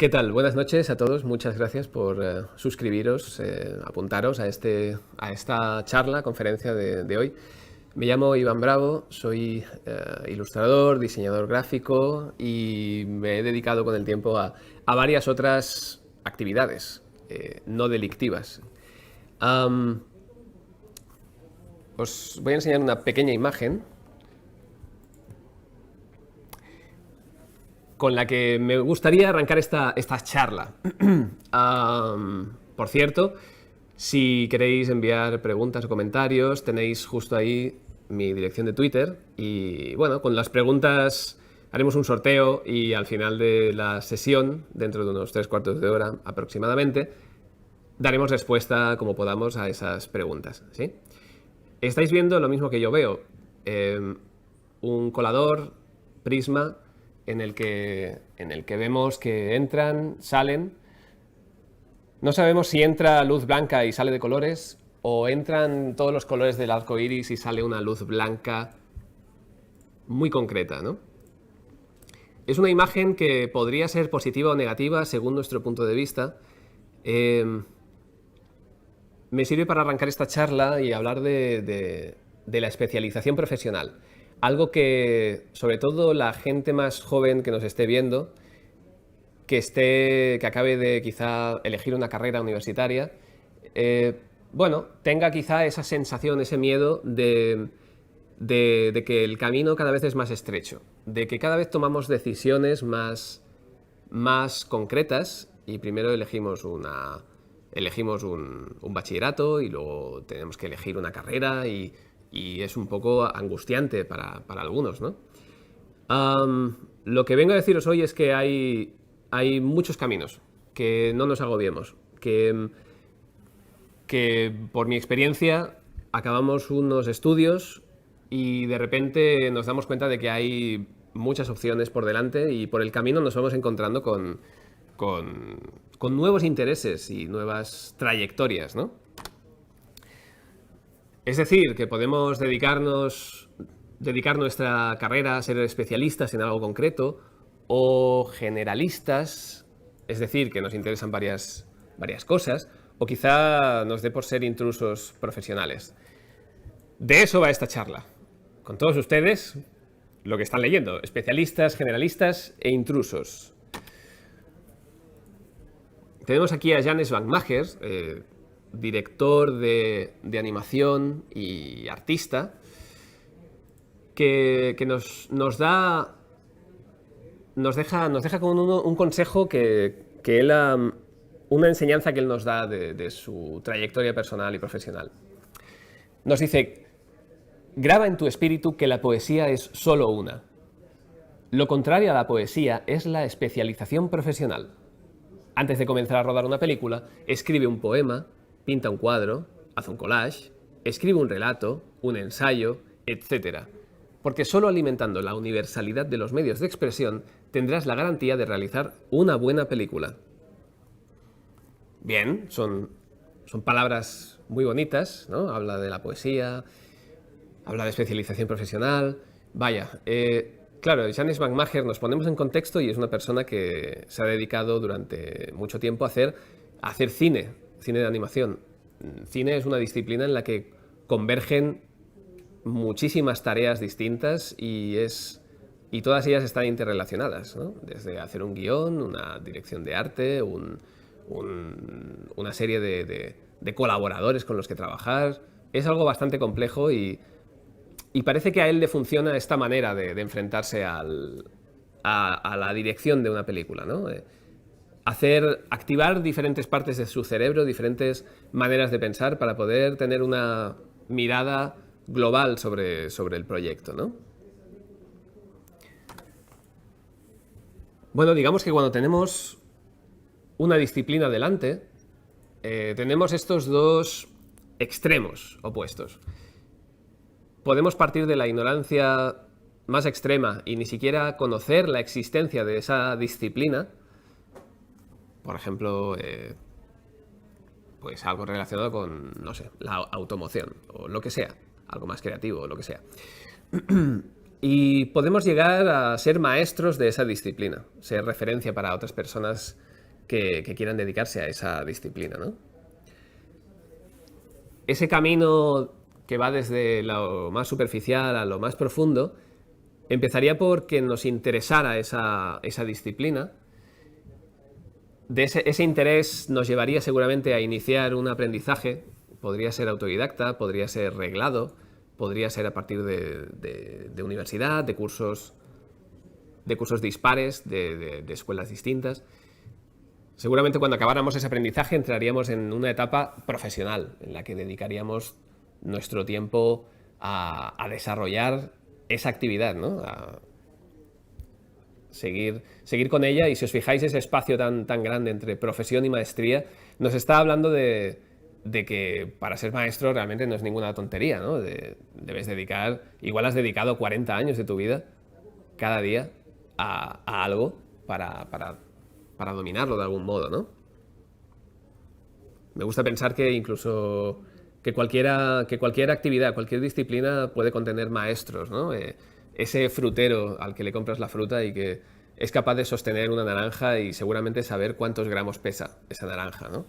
¿Qué tal? Buenas noches a todos. Muchas gracias por suscribiros, apuntaros a esta charla, conferencia de hoy. Me llamo Iván Bravo, soy ilustrador, diseñador gráfico y me he dedicado con el tiempo a varias otras actividades no delictivas. Os voy a enseñar una pequeña imagen con la que me gustaría arrancar esta charla. Por cierto, si queréis enviar preguntas o comentarios, tenéis justo ahí mi dirección de Twitter. Y bueno, con las preguntas haremos un sorteo y al final de la sesión, dentro de unos 3/4 de hora aproximadamente, daremos respuesta como podamos a esas preguntas, ¿sí? Estáis viendo lo mismo que yo veo. Un colador, prisma, en el que vemos que entran, salen. No sabemos si entra luz blanca y sale de colores, o entran todos los colores del arco iris y sale una luz blanca muy concreta, ¿no? Es una imagen que podría ser positiva o negativa según nuestro punto de vista. Me sirve para arrancar esta charla y hablar de la especialización profesional. Algo que, sobre todo, la gente más joven que nos esté viendo, que acabe de quizá elegir una carrera universitaria, bueno, tenga quizá esa sensación, ese miedo de que el camino cada vez es más estrecho, de que cada vez tomamos decisiones más concretas y primero elegimos un bachillerato y luego tenemos que elegir una carrera y es un poco angustiante para algunos, ¿no? Lo que vengo a deciros hoy es que hay muchos caminos, que no nos agobiemos, que por mi experiencia acabamos unos estudios y de repente nos damos cuenta de que hay muchas opciones por delante y por el camino nos vamos encontrando con nuevos intereses y nuevas trayectorias, ¿no? Es decir, que podemos dedicar nuestra carrera a ser especialistas en algo concreto o generalistas, es decir, que nos interesan varias cosas, o quizá nos dé por ser intrusos profesionales. De eso va esta charla. Con todos ustedes, lo que están leyendo, especialistas, generalistas e intrusos. Tenemos aquí a Jannes Van Mager, director de animación y artista, que nos deja con un consejo una enseñanza que él nos da de su trayectoria personal y profesional. Nos dice: graba en tu espíritu que la poesía es solo una. Lo contrario a la poesía es la especialización profesional. Antes de comenzar a rodar una película, escribe un poema, pinta un cuadro, haz un collage, escribe un relato, un ensayo, etc. Porque solo alimentando la universalidad de los medios de expresión tendrás la garantía de realizar una buena película. Bien, son palabras muy bonitas, ¿no? Habla de la poesía, habla de especialización profesional. Vaya, claro, Jannes Van Mager, nos ponemos en contexto y es una persona que se ha dedicado durante mucho tiempo a hacer cine de animación. Cine es una disciplina en la que convergen muchísimas tareas distintas y todas ellas están interrelacionadas, ¿no? Desde hacer un guión, una dirección de arte, una serie de colaboradores con los que trabajar. Es algo bastante complejo y parece que a él le funciona esta manera de enfrentarse a la dirección de una película, ¿no? Activar diferentes partes de su cerebro, diferentes maneras de pensar para poder tener una mirada global sobre el proyecto, ¿no? Bueno, digamos que cuando tenemos una disciplina delante, tenemos estos dos extremos opuestos. Podemos partir de la ignorancia más extrema y ni siquiera conocer la existencia de esa disciplina. Por ejemplo, pues algo relacionado con, no sé, la automoción o lo que sea, algo más creativo o lo que sea. Y podemos llegar a ser maestros de esa disciplina, ser referencia para otras personas que quieran dedicarse a esa disciplina, ¿no? Ese camino que va desde lo más superficial a lo más profundo empezaría por que nos interesara esa disciplina. Ese interés nos llevaría seguramente a iniciar un aprendizaje. Podría ser autodidacta, podría ser reglado, podría ser a partir de universidad, de cursos dispares, de escuelas distintas. Seguramente cuando acabáramos ese aprendizaje entraríamos en una etapa profesional en la que dedicaríamos nuestro tiempo a desarrollar esa actividad, ¿no? A seguir con ella. Y si os fijáis, ese espacio tan grande entre profesión y maestría nos está hablando de que para ser maestro realmente no es ninguna tontería, ¿no? Debes dedicar, igual has dedicado 40 años de tu vida cada día a algo para dominarlo de algún modo, ¿no? Me gusta pensar que incluso que cualquier actividad, cualquier disciplina puede contener maestros, ¿no? Ese frutero al que le compras la fruta y que es capaz de sostener una naranja y seguramente saber cuántos gramos pesa esa naranja, ¿no?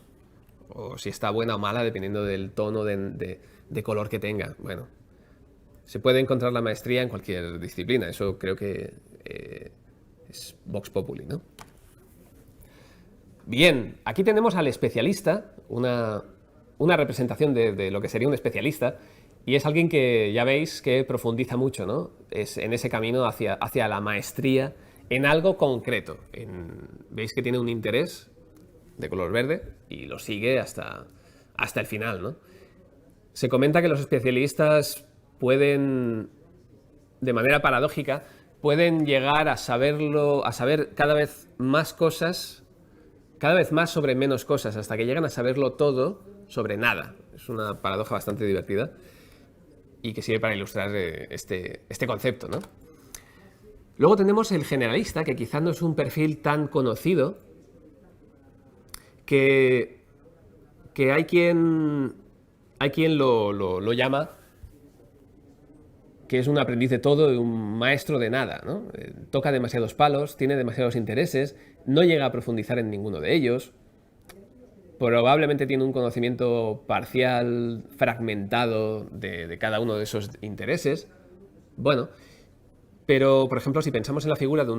O si está buena o mala dependiendo del tono de color que tenga. Bueno, se puede encontrar la maestría en cualquier disciplina. Eso creo que es Vox Populi, ¿no? Bien, aquí tenemos al especialista, una representación de lo que sería un especialista, y es alguien que ya veis que profundiza mucho, ¿no? Es en ese camino hacia la maestría en algo concreto. Veis que tiene un interés de color verde y lo sigue hasta el final, ¿no? Se comenta que los especialistas pueden, de manera paradójica, pueden llegar a saber cada vez más cosas, cada vez más sobre menos cosas, hasta que llegan a saberlo todo sobre nada. Es una paradoja bastante divertida y que sirve para ilustrar este concepto, ¿no? Luego tenemos el generalista, que quizás no es un perfil tan conocido, que hay quien lo llama que es un aprendiz de todo y un maestro de nada, ¿no? Toca demasiados palos, tiene demasiados intereses, no llega a profundizar en ninguno de ellos, probablemente tiene un conocimiento parcial, fragmentado de cada uno de esos intereses. Bueno, pero, por ejemplo, si pensamos en la figura de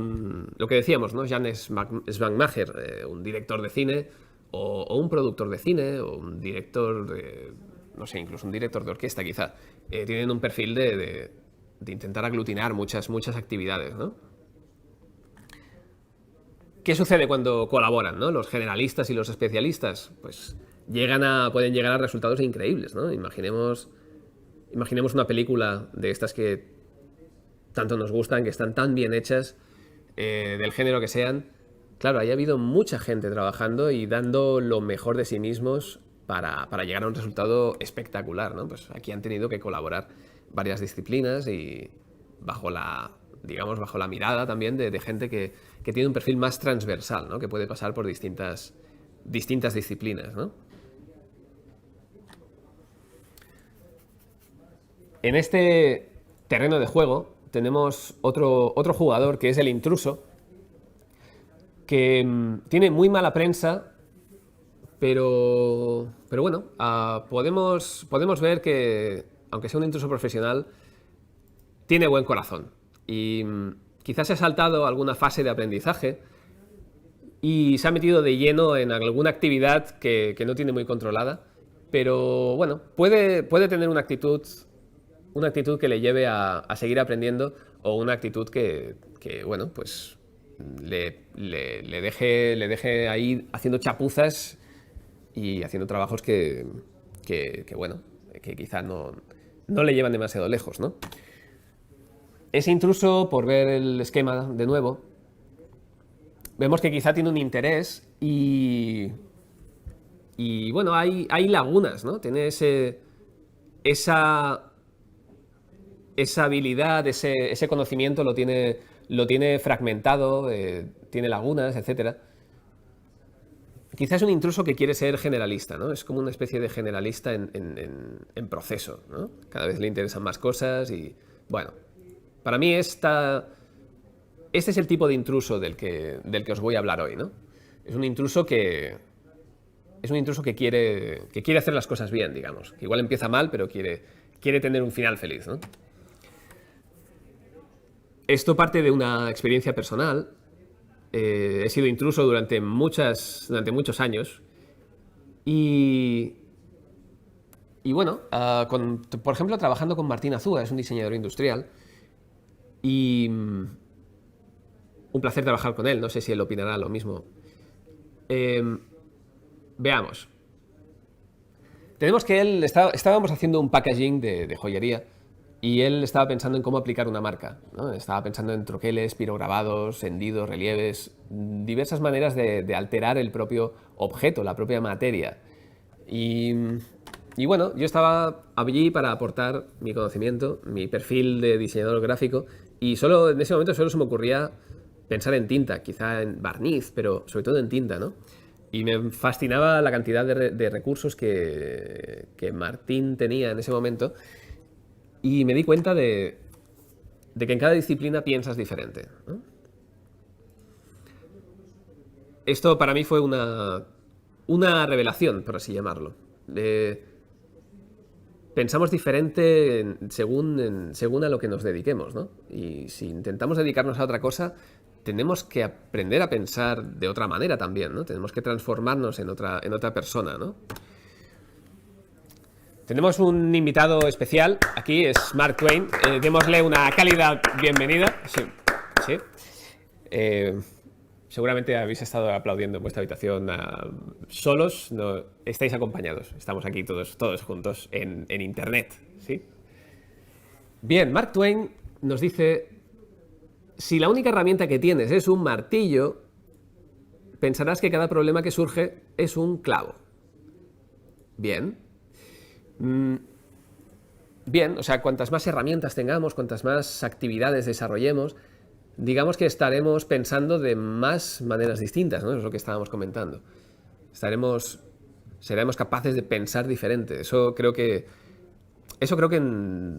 lo que decíamos, ¿no? Jan Svankmajer, un director de cine, o un productor de cine, o un director no sé, incluso un director de orquesta, quizá, tienen un perfil de intentar aglutinar muchas actividades, ¿no? ¿Qué sucede cuando colaboran, ¿no? Los generalistas y los especialistas? Pues pueden llegar a resultados increíbles, ¿no? Imaginemos una película de estas que tanto nos gustan, que están tan bien hechas, del género que sean. Claro, ahí ha habido mucha gente trabajando y dando lo mejor de sí mismos para llegar a un resultado espectacular, ¿no? Pues aquí han tenido que colaborar varias disciplinas y bajo la mirada también de gente que tiene un perfil más transversal, ¿no? Que puede pasar por distintas disciplinas, ¿no? En este terreno de juego tenemos otro jugador, que es el intruso, que tiene muy mala prensa, pero bueno, podemos ver que, aunque sea un intruso profesional, tiene buen corazón. Y quizás se ha saltado alguna fase de aprendizaje y se ha metido de lleno en alguna actividad que no tiene muy controlada, pero bueno, puede tener una actitud que le lleve a seguir aprendiendo, o una actitud que bueno, pues le deje ahí haciendo chapuzas y haciendo trabajos que bueno, que quizá no le llevan demasiado lejos, ¿no? Ese intruso, por ver el esquema de nuevo, vemos que quizá tiene un interés y bueno, hay lagunas, ¿no? Tiene esa habilidad, ese conocimiento lo tiene fragmentado, tiene lagunas, etc. Quizás es un intruso que quiere ser generalista, ¿no? Es como una especie de generalista en proceso, ¿no? Cada vez le interesan más cosas y, bueno, para mí este es el tipo de intruso del que os voy a hablar hoy, ¿no? Es un intruso que quiere hacer las cosas bien, digamos. Que igual empieza mal, pero quiere tener un final feliz, ¿no? Esto parte de una experiencia personal. He sido intruso durante muchos años. Y bueno, por ejemplo, trabajando con Martín Azúa, es un diseñador industrial. Y un placer trabajar con él. No sé si él opinará lo mismo. Veamos. Tenemos que estábamos haciendo un packaging de joyería y él estaba pensando en cómo aplicar una marca, ¿no? Estaba pensando en troqueles, pirograbados, hendidos, relieves, diversas maneras de alterar el propio objeto, la propia materia. Y bueno, yo estaba allí para aportar mi conocimiento, mi perfil de diseñador gráfico, y en ese momento solo se me ocurría pensar en tinta, quizá en barniz, pero sobre todo en tinta, ¿no? Y me fascinaba la cantidad de recursos que Martín tenía en ese momento. Y me di cuenta de que en cada disciplina piensas diferente, ¿no? Esto para mí fue una revelación, por así llamarlo. Pensamos diferente según a lo que nos dediquemos, ¿no? Y si intentamos dedicarnos a otra cosa, tenemos que aprender a pensar de otra manera también, ¿no? Tenemos que transformarnos en otra persona, ¿no? Tenemos un invitado especial, aquí es Mark Twain. Démosle una cálida bienvenida. Sí, sí. Seguramente habéis estado aplaudiendo en vuestra habitación solos, no, estáis acompañados. Estamos aquí todos juntos en internet, ¿sí? Bien, Mark Twain nos dice: si la única herramienta que tienes es un martillo, pensarás que cada problema que surge es un clavo. Bien. Bien, o sea, cuantas más herramientas tengamos, cuantas más actividades desarrollemos, digamos que estaremos pensando de más maneras distintas, ¿no? Eso es lo que estábamos comentando. Seremos capaces de pensar diferente. Eso creo que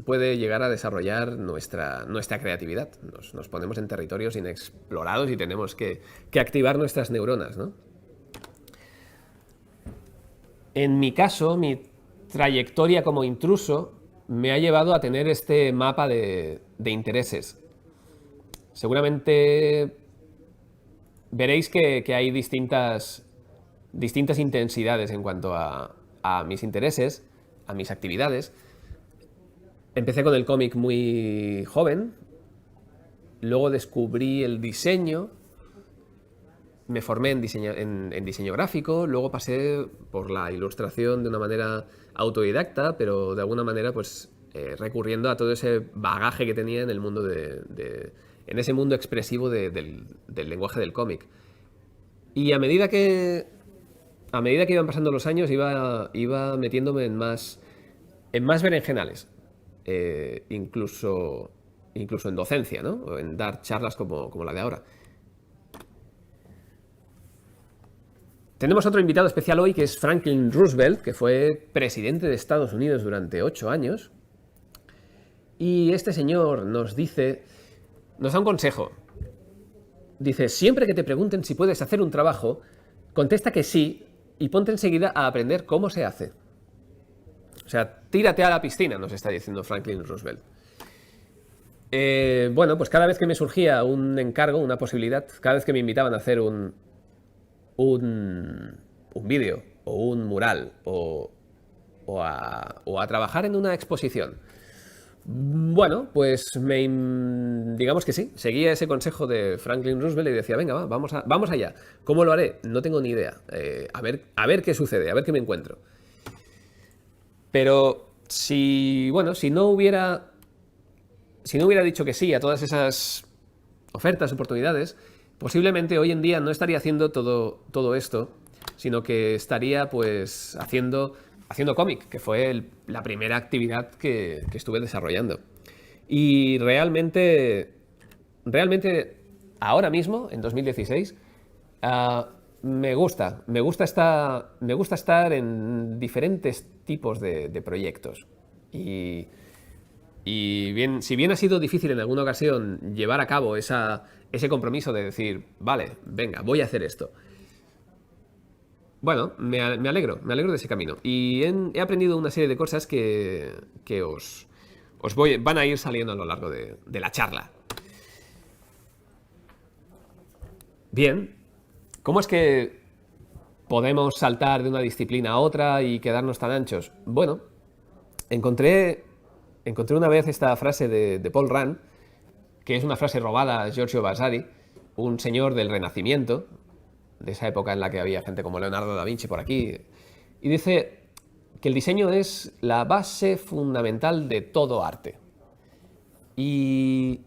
puede llegar a desarrollar nuestra creatividad. Nos ponemos en territorios inexplorados y tenemos que activar nuestras neuronas, ¿no? En mi caso, mi trayectoria como intruso me ha llevado a tener este mapa de intereses. Seguramente veréis que hay distintas intensidades en cuanto a mis intereses, a mis actividades. Empecé con el cómic muy joven, luego descubrí el diseño, me formé en diseño gráfico, luego pasé por la ilustración de una manera autodidacta, pero de alguna manera pues recurriendo a todo ese bagaje que tenía en el mundo en ese mundo expresivo del lenguaje del cómic. Y a medida que iban pasando los años iba metiéndome en más berenjenales, incluso en docencia, ¿no? O en dar charlas como la de ahora. Tenemos otro invitado especial hoy, que es Franklin Roosevelt, que fue presidente de Estados Unidos durante 8 años. Y este señor nos da un consejo. Dice: siempre que te pregunten si puedes hacer un trabajo, contesta que sí y ponte enseguida a aprender cómo se hace. O sea, tírate a la piscina, nos está diciendo Franklin Roosevelt. Bueno, pues cada vez que me surgía un encargo, una posibilidad, cada vez que me invitaban a hacer un vídeo o un mural o a trabajar en una exposición, bueno, pues digamos que sí, seguía ese consejo de Franklin Roosevelt y decía: venga, vamos allá. ¿Cómo lo haré? No tengo ni idea. A ver qué sucede, a ver qué me encuentro. Pero si no hubiera dicho que sí a todas esas ofertas, oportunidades, posiblemente hoy en día no estaría haciendo todo esto, sino que estaría pues haciendo cómic, que fue la primera actividad que estuve desarrollando. Y realmente ahora mismo, en 2016, me gusta estar en diferentes tipos de proyectos. Y si bien ha sido difícil en alguna ocasión llevar a cabo ese compromiso de decir: vale, venga, voy a hacer esto, bueno, me alegro de ese camino. Y he aprendido una serie de cosas que van a ir saliendo a lo largo de la charla. Bien, ¿cómo es que podemos saltar de una disciplina a otra y quedarnos tan anchos? Bueno, encontré una vez esta frase de Paul Rand, que es una frase robada a Giorgio Vasari, un señor del Renacimiento, de esa época en la que había gente como Leonardo da Vinci por aquí, y dice que el diseño es la base fundamental de todo arte. Y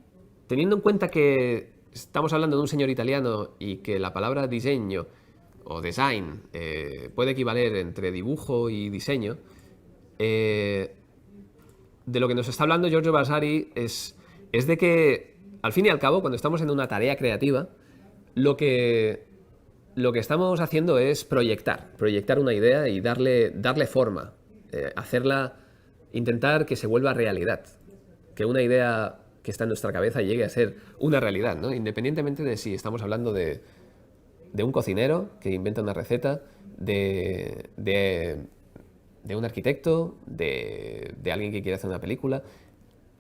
teniendo en cuenta que estamos hablando de un señor italiano y que la palabra diseño o design puede equivaler entre dibujo y diseño, de lo que nos está hablando Giorgio Vasari es de que, al fin y al cabo, cuando estamos en una tarea creativa, lo que estamos haciendo es proyectar una idea y darle forma, intentar que se vuelva realidad, que una idea que está en nuestra cabeza llegue a ser una realidad, ¿no? Independientemente de si estamos hablando de un cocinero que inventa una receta, de un arquitecto, de alguien que quiere hacer una película,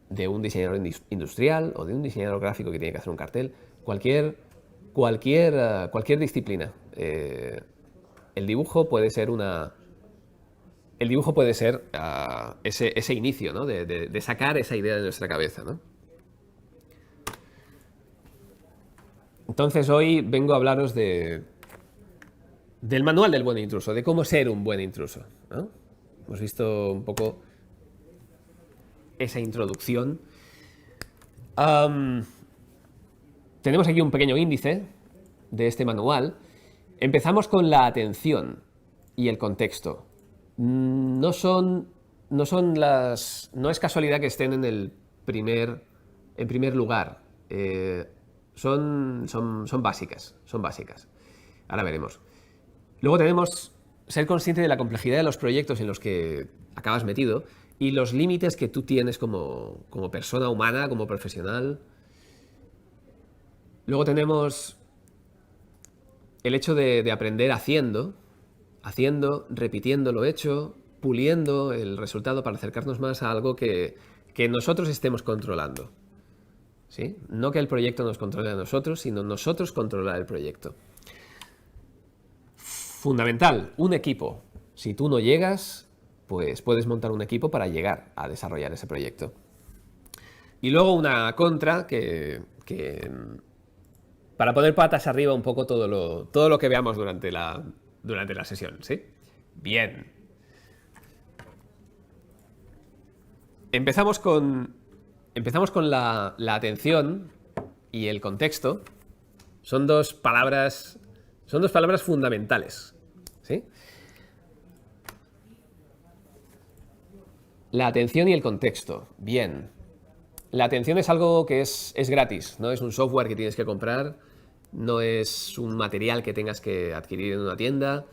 de un diseñador industrial o de un diseñador gráfico que tiene que hacer un cartel, cualquier disciplina. El dibujo puede ser ese inicio, ¿no? de sacar esa idea de nuestra cabeza, ¿no? Entonces hoy vengo a hablaros del manual del buen intruso, de cómo ser un buen intruso, ¿no? Hemos visto un poco esa introducción. Tenemos aquí un pequeño índice de este manual. Empezamos con la atención y el contexto. No es casualidad que estén en primer lugar. Son básicas. Ahora veremos. Luego tenemos ser consciente de la complejidad de los proyectos en los que acabas metido y los límites que tú tienes como persona humana, como profesional. Luego tenemos el hecho de aprender haciendo, repitiendo lo hecho, puliendo el resultado para acercarnos más a algo que nosotros estemos controlando. ¿Sí? No que el proyecto nos controle a nosotros, sino nosotros controlar el proyecto. Fundamental, un equipo. Si tú no llegas, pues puedes montar un equipo para llegar a desarrollar ese proyecto. Y luego una contra que para poner patas arriba un poco todo lo que veamos durante la sesión, ¿sí? Bien. Empezamos con la atención y el contexto. Son dos palabras fundamentales, ¿sí? La atención y el contexto. Bien. La atención es algo que es gratis, no es un software que tienes que comprar, no es un material que tengas que adquirir en una tienda,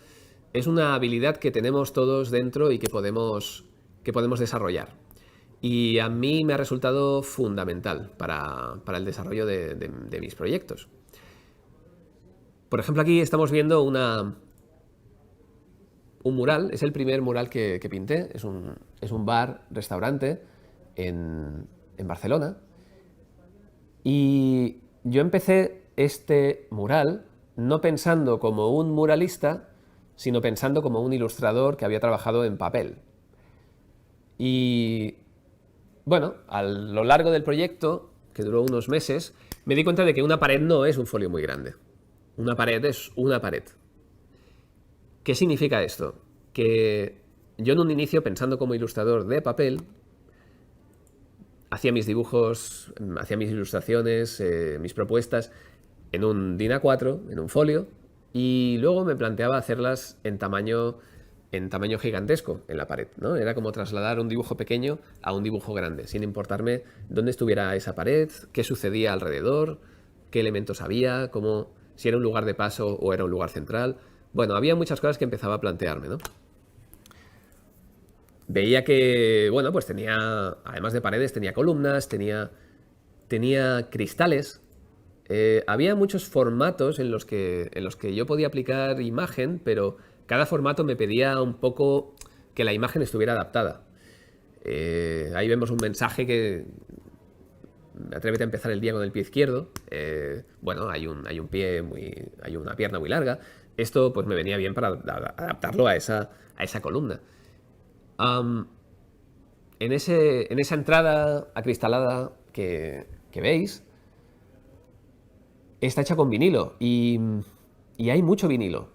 es una habilidad que tenemos todos dentro y que podemos desarrollar. Y a mí me ha resultado fundamental para el desarrollo de mis proyectos. Por ejemplo, aquí estamos viendo un mural, es el primer mural que pinté, es un bar-restaurante en Barcelona. Y yo empecé este mural no pensando como un muralista, sino pensando como un ilustrador que había trabajado en papel. Y bueno, a lo largo del proyecto, que duró unos meses, me di cuenta de que una pared no es un folio muy grande. Una pared es una pared. ¿Qué significa esto? Que yo en un inicio, pensando como ilustrador de papel, hacía mis dibujos, hacía mis ilustraciones, mis propuestas en un DIN A4, en un folio, y luego me planteaba hacerlas en tamaño gigantesco en la pared, ¿no? Era como trasladar un dibujo pequeño a un dibujo grande, sin importarme dónde estuviera esa pared, qué sucedía alrededor, qué elementos había, si era un lugar de paso o era un lugar central. Bueno, había muchas cosas que empezaba a plantearme, ¿no? Veía que, bueno, pues además de paredes, tenía columnas, tenía cristales. Había muchos formatos en los que yo podía aplicar imagen, pero cada formato me pedía un poco que la imagen estuviera adaptada. Ahí vemos un mensaje que... Atrévete a empezar el día con el pie izquierdo. Bueno, hay un pie hay una pierna muy larga. Esto pues me venía bien para adaptarlo a esa columna. En esa entrada acristalada que veis, está hecha con vinilo y hay mucho vinilo.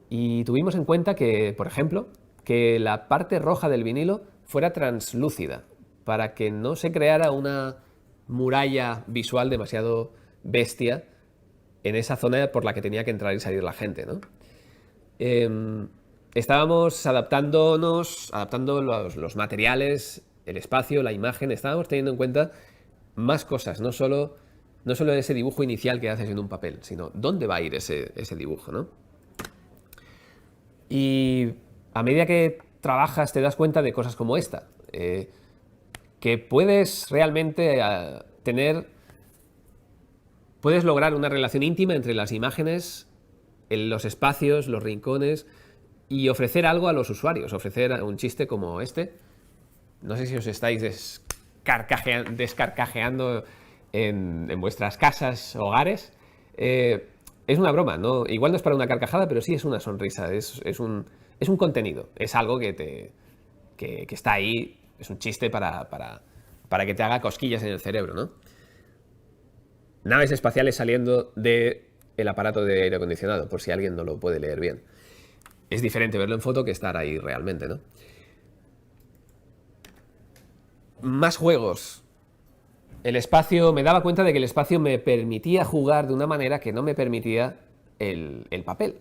Y tuvimos en cuenta que, por ejemplo, que la parte roja del vinilo fuera translúcida, para que no se creara una muralla visual demasiado bestia en esa zona por la que tenía que entrar y salir la gente, ¿no? Estábamos adaptando los materiales, el espacio, la imagen, estábamos teniendo en cuenta más cosas, no solo ese dibujo inicial que haces en un papel, sino dónde va a ir ese dibujo, ¿no? Y a medida que trabajas te das cuenta de cosas como esta, que puedes realmente puedes lograr una relación íntima entre las imágenes, los espacios, los rincones, y ofrecer algo a los usuarios, ofrecer un chiste como este. No sé si os estáis descarcajeando en vuestras casas, hogares. Es una broma, ¿no? Igual no es para una carcajada, pero sí es una sonrisa, es un contenido, es algo que está ahí, es un chiste para que te haga cosquillas en el cerebro, ¿no? Naves espaciales saliendo del aparato de aire acondicionado, por si alguien no lo puede leer bien. Es diferente verlo en foto que estar ahí realmente, ¿no? Más juegos. El espacio, me daba cuenta de que el espacio me permitía jugar de una manera que no me permitía el papel,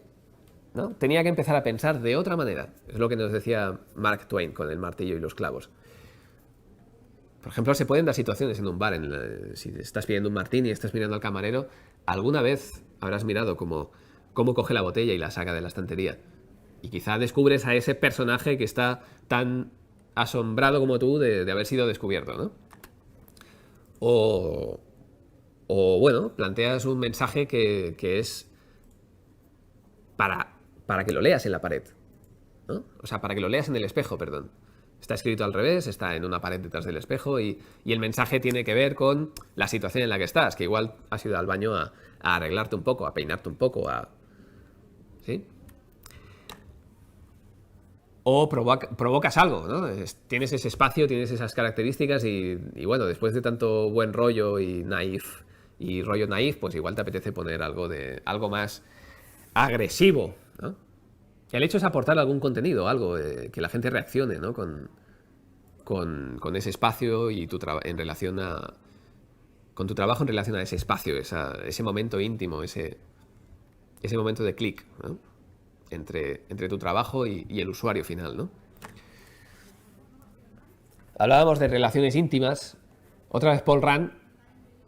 ¿no? Tenía que empezar a pensar de otra manera. Es lo que nos decía Mark Twain con el martillo y los clavos. Por ejemplo, se pueden dar situaciones en un bar. Si estás pidiendo un martini y estás mirando al camarero, alguna vez habrás mirado cómo coge la botella y la saca de la estantería. Y quizá descubres a ese personaje que está tan asombrado como tú de haber sido descubierto, ¿no? O bueno, planteas un mensaje que es para que lo leas en la pared, ¿no? O sea, para que lo leas en el espejo, perdón. Está escrito al revés, está en una pared detrás del espejo y el mensaje tiene que ver con la situación en la que estás, que igual has ido al baño a arreglarte un poco, a peinarte un poco, ¿sí? O provocas algo, ¿no? Tienes ese espacio, tienes esas características y bueno, después de tanto buen rollo y rollo naif, pues igual te apetece poner algo más agresivo, ¿no? El hecho es aportar algún contenido, algo que la gente reaccione, ¿no? Con ese espacio y en relación con tu trabajo en relación a ese espacio, ese momento íntimo, ese momento de clic, ¿no? Entre tu trabajo y el usuario final, ¿no? Hablábamos de relaciones íntimas. Otra vez Paul Rand,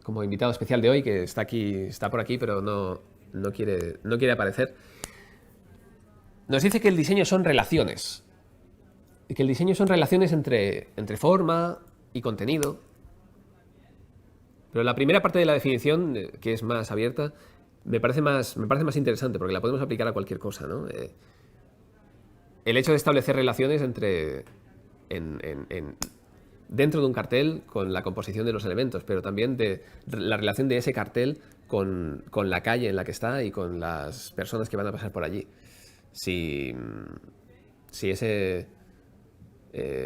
como invitado especial de hoy, que está por aquí, pero no quiere aparecer. Nos dice que el diseño son relaciones. Y que el diseño son relaciones entre forma y contenido. Pero la primera parte de la definición, que es más abierta, me parece más interesante porque la podemos aplicar a cualquier cosa, ¿no? El hecho de establecer relaciones dentro de un cartel con la composición de los elementos, pero también de la relación de ese cartel con la calle en la que está y con las personas que van a pasar por allí. Si ese...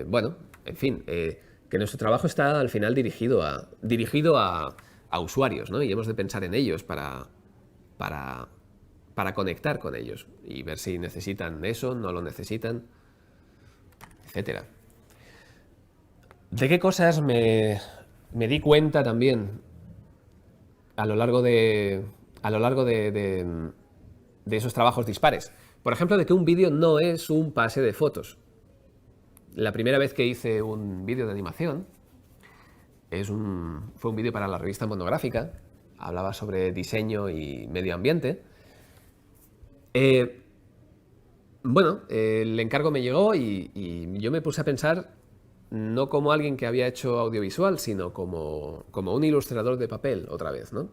bueno, en fin, que nuestro trabajo está al final dirigido a usuarios, ¿no? Y hemos de pensar en ellos para conectar con ellos y ver si necesitan eso, no lo necesitan, etcétera. ¿De qué cosas me di cuenta también a lo largo de esos trabajos dispares? Por ejemplo, de que un vídeo no es un pase de fotos. La primera vez que hice un vídeo de animación fue un vídeo para la revista Monográfica. Hablaba sobre diseño y medio ambiente. Bueno, el encargo me llegó y yo me puse a pensar no como alguien que había hecho audiovisual, sino como un ilustrador de papel, otra vez, ¿no?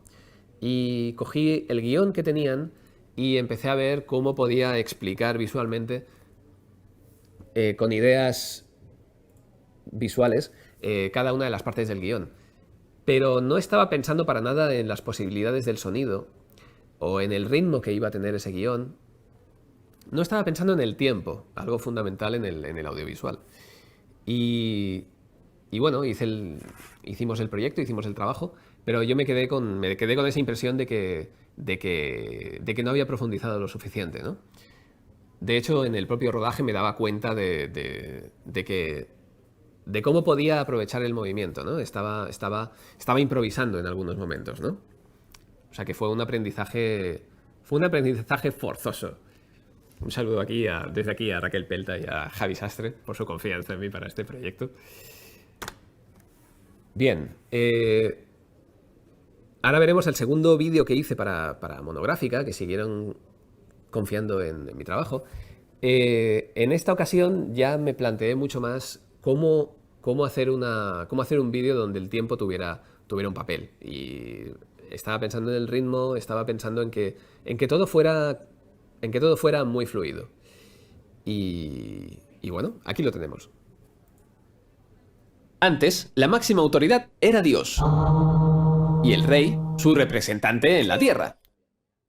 Y cogí el guión que tenían y empecé a ver cómo podía explicar visualmente, con ideas visuales, cada una de las partes del guión. Pero no estaba pensando para nada en las posibilidades del sonido o en el ritmo que iba a tener ese guión. No estaba pensando en el tiempo, algo fundamental en el audiovisual. Y bueno, hicimos el proyecto, hicimos el trabajo, pero yo me quedé con esa impresión de que no había profundizado lo suficiente, ¿no? De hecho, en el propio rodaje me daba cuenta de cómo podía aprovechar el movimiento, ¿no? Estaba improvisando en algunos momentos, ¿no? O sea que fue un aprendizaje forzoso. Un saludo desde aquí a Raquel Pelta y a Javi Sastre por su confianza en mí para este proyecto. Bien, ahora veremos el segundo vídeo que hice para Monográfica, que siguieron confiando en mi trabajo. En esta ocasión ya me planteé mucho más cómo hacer un vídeo donde el tiempo tuviera un papel. Y estaba pensando en el ritmo, estaba pensando en que todo fuera muy fluido. Y bueno, aquí lo tenemos. Antes, la máxima autoridad era Dios. Y el rey, su representante en la tierra.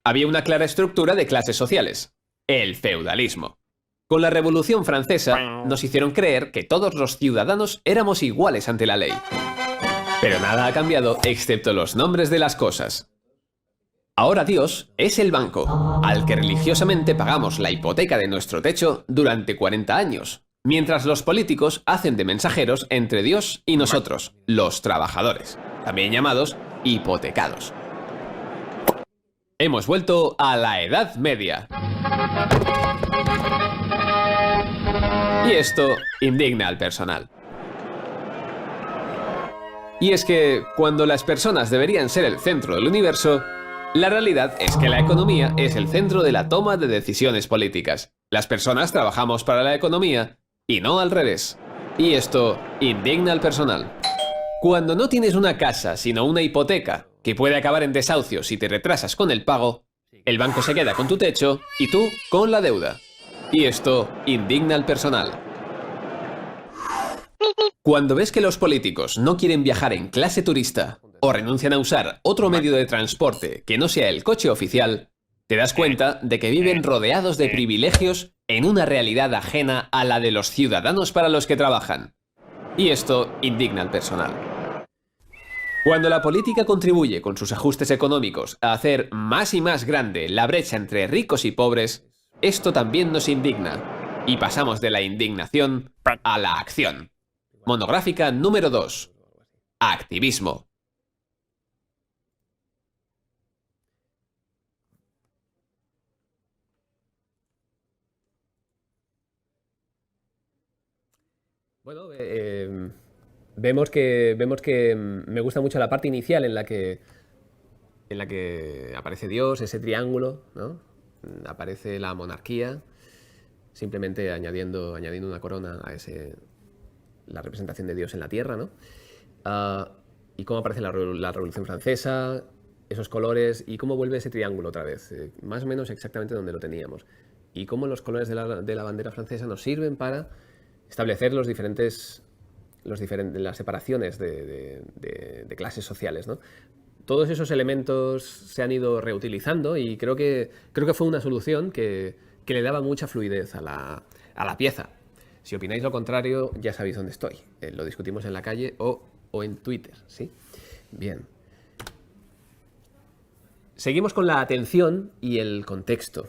Había una clara estructura de clases sociales. El feudalismo. Con la Revolución Francesa, nos hicieron creer que todos los ciudadanos éramos iguales ante la ley. Pero nada ha cambiado excepto los nombres de las cosas. Ahora Dios es el banco, al que religiosamente pagamos la hipoteca de nuestro techo durante 40 años, mientras los políticos hacen de mensajeros entre Dios y nosotros, los trabajadores, también llamados hipotecados. Hemos vuelto a la Edad Media. Y esto indigna al personal. Y es que, cuando las personas deberían ser el centro del universo, la realidad es que la economía es el centro de la toma de decisiones políticas. Las personas trabajamos para la economía y no al revés. Y esto indigna al personal. Cuando no tienes una casa, sino una hipoteca, que puede acabar en desahucio si te retrasas con el pago, el banco se queda con tu techo y tú con la deuda. Y esto indigna al personal. Cuando ves que los políticos no quieren viajar en clase turista o renuncian a usar otro medio de transporte que no sea el coche oficial, te das cuenta de que viven rodeados de privilegios en una realidad ajena a la de los ciudadanos para los que trabajan. Y esto indigna al personal. Cuando la política contribuye con sus ajustes económicos a hacer más y más grande la brecha entre ricos y pobres, esto también nos indigna. Y pasamos de la indignación a la acción. Monográfica número 2. Activismo. Bueno, vemos que me gusta mucho la parte inicial en la que aparece Dios, ese triángulo, ¿no? Aparece la monarquía, simplemente añadiendo una corona a la representación de Dios en la tierra, ¿no? Y cómo aparece la Revolución Francesa, esos colores, y cómo vuelve ese triángulo otra vez, más o menos exactamente donde lo teníamos. Y cómo los colores de la bandera francesa nos sirven para establecer las separaciones de clases sociales, ¿no? Todos esos elementos se han ido reutilizando y creo que fue una solución que le daba mucha fluidez a la pieza. Si opináis lo contrario, ya sabéis dónde estoy. Lo discutimos en la calle o en Twitter, ¿sí? Bien. Seguimos con la atención y el contexto.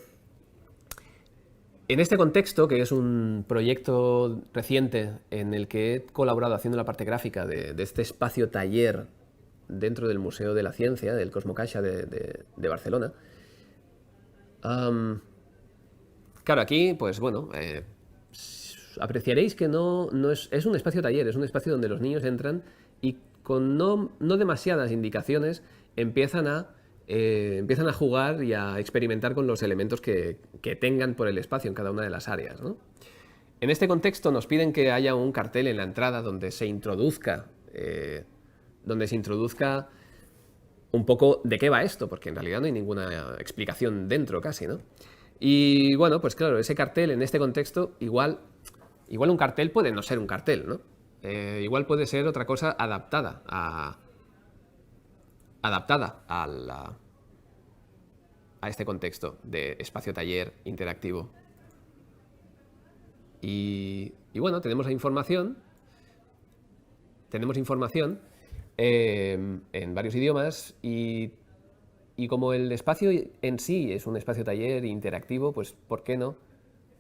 En este contexto, que es un proyecto reciente en el que he colaborado haciendo la parte gráfica de este espacio taller dentro del Museo de la Ciencia, del Cosmocaixa de Barcelona. Claro, aquí, pues bueno, apreciaréis que no es un espacio taller, es un espacio donde los niños entran y con no demasiadas indicaciones empiezan a jugar y a experimentar con los elementos que tengan por el espacio en cada una de las áreas, ¿no? En este contexto nos piden que haya un cartel en la entrada donde se introduzca un poco de qué va esto, porque en realidad no hay ninguna explicación dentro casi, ¿no? Y bueno, pues claro, ese cartel en este contexto, igual un cartel puede no ser un cartel, ¿no? Igual puede ser otra cosa adaptada a este contexto de espacio taller interactivo. Y bueno, tenemos información en varios idiomas y como el espacio en sí es un espacio taller interactivo, pues ¿por qué no?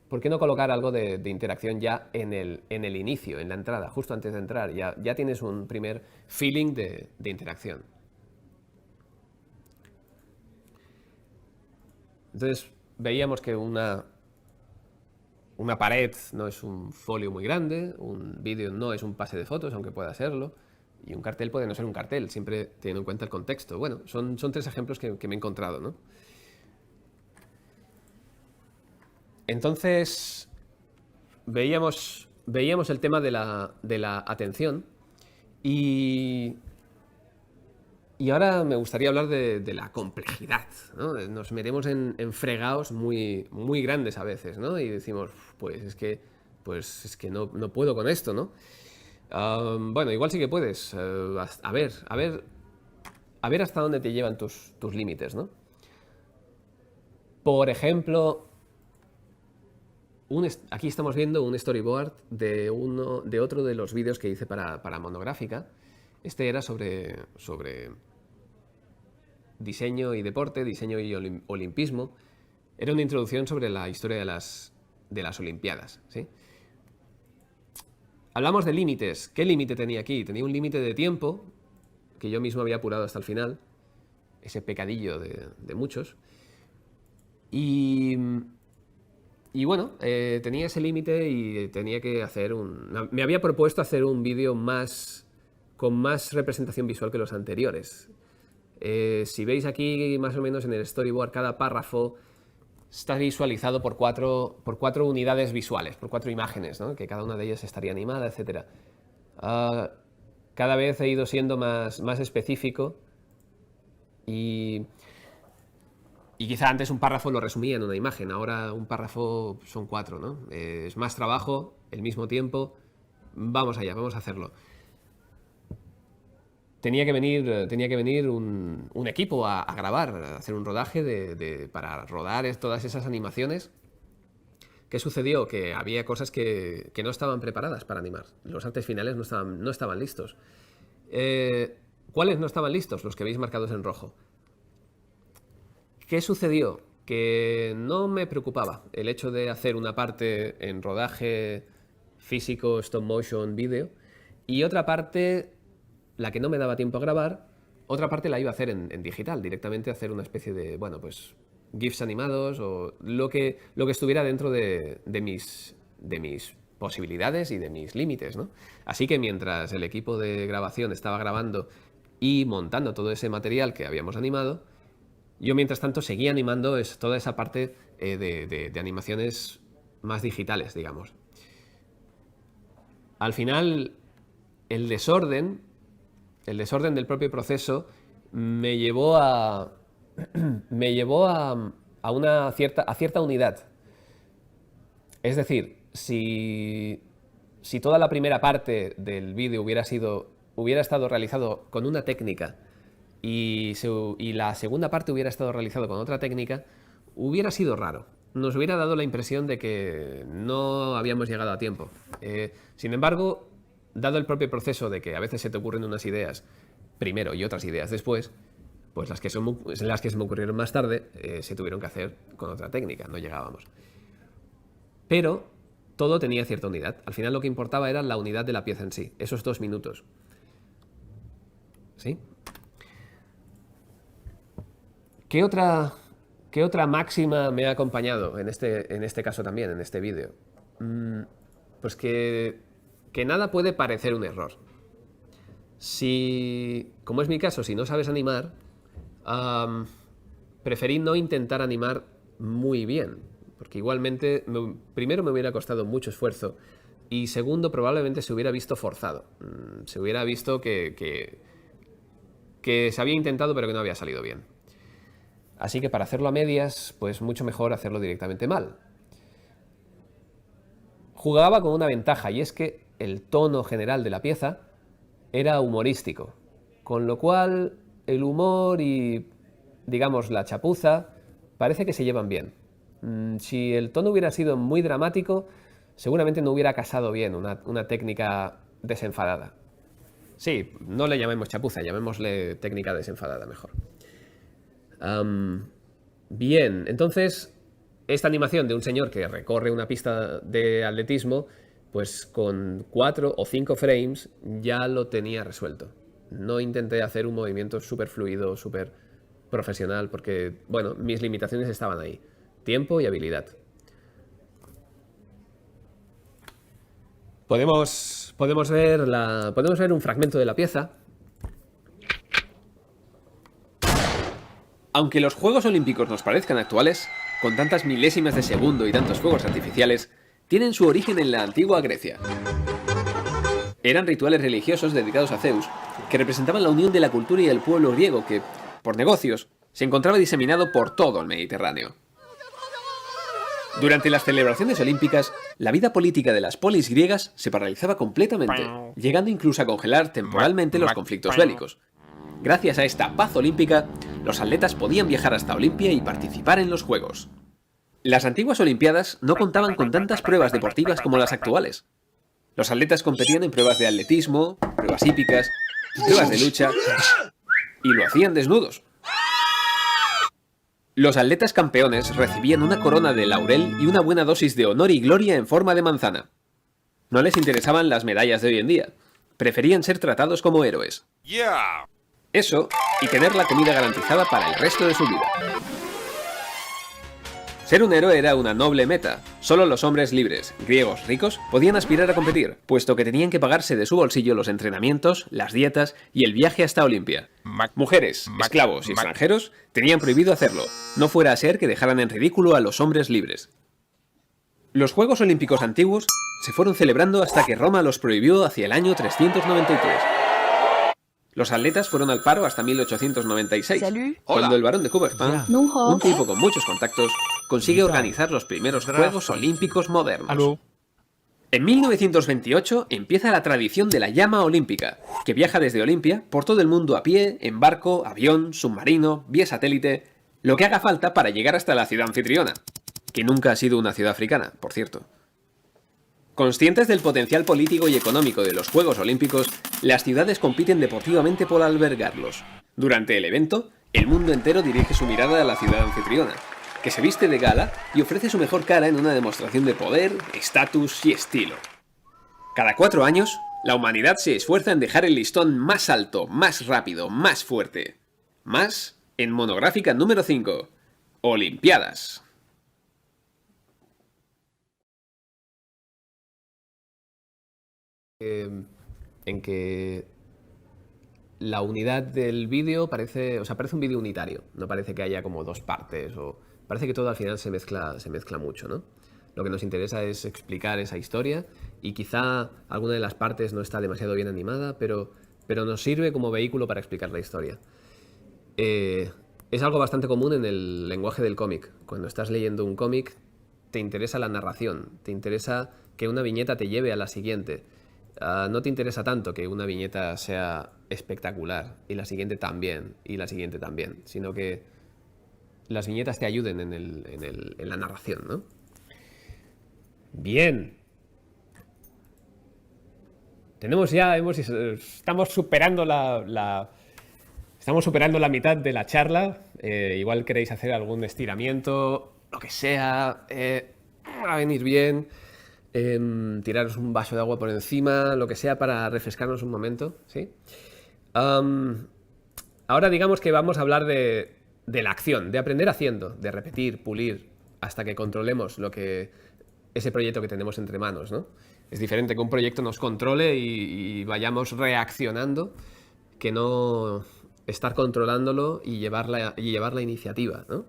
¿Por qué no colocar algo de interacción ya en el inicio, en la entrada, justo antes de entrar? Ya tienes un primer feeling de interacción. Entonces veíamos que una pared no es un folio muy grande, un vídeo no es un pase de fotos, aunque pueda serlo, y un cartel puede no ser un cartel, siempre teniendo en cuenta el contexto. Bueno, son 3 ejemplos que me he encontrado, ¿no? Entonces, veíamos el tema de la atención y ahora me gustaría hablar de la complejidad, ¿no? Nos metemos en fregados muy, muy grandes a veces, ¿no? Y decimos, pues es que no puedo con esto, ¿no? Bueno, igual sí que puedes. A ver hasta dónde te llevan tus límites, ¿no? Por ejemplo, aquí estamos viendo un storyboard de otro de los vídeos que hice para Monográfica. Este era sobre diseño y deporte, diseño y olimpismo. Era una introducción sobre la historia de las Olimpiadas, ¿sí? Hablamos de límites. ¿Qué límite tenía aquí? Tenía un límite de tiempo, que yo mismo había apurado hasta el final, ese pecadillo de muchos. Y bueno, tenía ese límite y tenía que hacer me había propuesto hacer un vídeo con más representación visual que los anteriores. Si veis aquí más o menos en el storyboard, cada párrafo está visualizado por cuatro unidades visuales, por 4 imágenes, ¿no? Que cada una de ellas estaría animada, etc. Cada vez he ido siendo más específico y quizá antes un párrafo lo resumía en una imagen, ahora un párrafo son 4, ¿no? Es más trabajo, el mismo tiempo. Vamos allá, vamos a hacerlo. Tenía que venir un equipo a grabar, a hacer un rodaje para rodar todas esas animaciones. ¿Qué sucedió? Que había cosas que no estaban preparadas para animar. Los artes finales no estaban listos. ¿Cuáles no estaban listos? Los que veis marcados en rojo. ¿Qué sucedió? Que no me preocupaba el hecho de hacer una parte en rodaje físico, stop motion, vídeo, y otra parte, la que no me daba tiempo a grabar, otra parte la iba a hacer en digital, directamente hacer una especie de, bueno, pues GIFs animados o lo que estuviera dentro de mis posibilidades y de mis límites, ¿no? Así que mientras el equipo de grabación estaba grabando y montando todo ese material que habíamos animado, yo mientras tanto seguía animando toda esa parte de animaciones más digitales, digamos. Al final, el desorden del propio proceso me llevó a cierta unidad. Es decir, si toda la primera parte del vídeo hubiera estado realizado con una técnica y la segunda parte hubiera estado realizado con otra técnica, hubiera sido raro. Nos hubiera dado la impresión de que no habíamos llegado a tiempo. Sin embargo, dado el propio proceso de que a veces se te ocurren unas ideas primero y otras ideas después, pues las que se me ocurrieron más tarde se tuvieron que hacer con otra técnica, no llegábamos. Pero todo tenía cierta unidad. Al final lo que importaba era la unidad de la pieza en sí, esos 2 minutos. ¿Sí? ¿Qué otra máxima me ha acompañado en este caso también, en este vídeo? Pues que nada puede parecer un error. Como es mi caso, si no sabes animar, preferí no intentar animar muy bien, porque igualmente, primero me hubiera costado mucho esfuerzo y segundo, probablemente se hubiera visto forzado. Se hubiera visto que que se había intentado pero que no había salido bien. Así que para hacerlo a medias, pues mucho mejor hacerlo directamente mal. Jugaba con una ventaja, y es que el tono general de la pieza era humorístico, con lo cual el humor y, digamos, la chapuza parece que se llevan bien. Si el tono hubiera sido muy dramático, seguramente no hubiera casado bien una técnica desenfadada. Sí, no le llamemos chapuza, llamémosle técnica desenfadada mejor. Bien, entonces esta animación de un señor que recorre una pista de atletismo, pues con 4 o 5 frames ya lo tenía resuelto. No intenté hacer un movimiento súper fluido, súper profesional, porque, bueno, mis limitaciones estaban ahí. Tiempo y habilidad. Podemos ver un fragmento de la pieza. Aunque los Juegos Olímpicos nos parezcan actuales, con tantas milésimas de segundo y tantos fuegos artificiales, tienen su origen en la antigua Grecia. Eran rituales religiosos dedicados a Zeus, que representaban la unión de la cultura y el pueblo griego que, por negocios, se encontraba diseminado por todo el Mediterráneo. Durante las celebraciones olímpicas, la vida política de las polis griegas se paralizaba completamente, llegando incluso a congelar temporalmente los conflictos bélicos. Gracias a esta paz olímpica, los atletas podían viajar hasta Olimpia y participar en los Juegos. Las antiguas Olimpiadas no contaban con tantas pruebas deportivas como las actuales. Los atletas competían en pruebas de atletismo, pruebas hípicas, pruebas de lucha, y lo hacían desnudos. Los atletas campeones recibían una corona de laurel y una buena dosis de honor y gloria en forma de manzana. No les interesaban las medallas de hoy en día. Preferían ser tratados como héroes. Eso, y tener la comida garantizada para el resto de su vida. Ser un héroe era una noble meta. Solo los hombres libres, griegos ricos, podían aspirar a competir, puesto que tenían que pagarse de su bolsillo los entrenamientos, las dietas y el viaje hasta Olimpia. Mujeres, esclavos y extranjeros tenían prohibido hacerlo, no fuera a ser que dejaran en ridículo a los hombres libres. Los Juegos Olímpicos antiguos se fueron celebrando hasta que Roma los prohibió hacia el año 393. Los atletas fueron al paro hasta 1896, cuando el barón de Coubertin, un tipo con muchos contactos, consigue organizar los primeros Juegos Olímpicos modernos. En 1928 empieza la tradición de la llama olímpica, que viaja desde Olimpia por todo el mundo a pie, en barco, avión, submarino, vía satélite, lo que haga falta para llegar hasta la ciudad anfitriona, que nunca ha sido una ciudad africana, por cierto. Conscientes del potencial político y económico de los Juegos Olímpicos, las ciudades compiten deportivamente por albergarlos. Durante el evento, el mundo entero dirige su mirada a la ciudad anfitriona, que se viste de gala y ofrece su mejor cara en una demostración de poder, estatus y estilo. Cada 4 años, la humanidad se esfuerza en dejar el listón más alto, más rápido, más fuerte. Más en monográfica número 5, Olimpiadas. En que la unidad del vídeo parece un vídeo unitario, no parece que haya como dos partes, o parece que todo al final se mezcla mucho, ¿no? Lo que nos interesa es explicar esa historia y quizá alguna de las partes no está demasiado bien animada, pero nos sirve como vehículo para explicar la historia. Es algo bastante común en el lenguaje del cómic. Cuando estás leyendo un cómic, te interesa la narración, te interesa que una viñeta te lleve a la siguiente. No te interesa tanto que una viñeta sea espectacular y la siguiente también, sino que las viñetas te ayuden en la narración, ¿no? Bien. Estamos superando la mitad de la charla. Igual queréis hacer algún estiramiento, lo que sea, va a venir bien. Tiraros un vaso de agua por encima, lo que sea para refrescarnos un momento, ¿sí? Ahora digamos que vamos a hablar de la acción, de aprender haciendo, de repetir, pulir, hasta que controlemos ese proyecto que tenemos entre manos, ¿no? Es diferente que un proyecto nos controle y vayamos reaccionando, que no estar controlándolo y llevar la iniciativa, ¿no?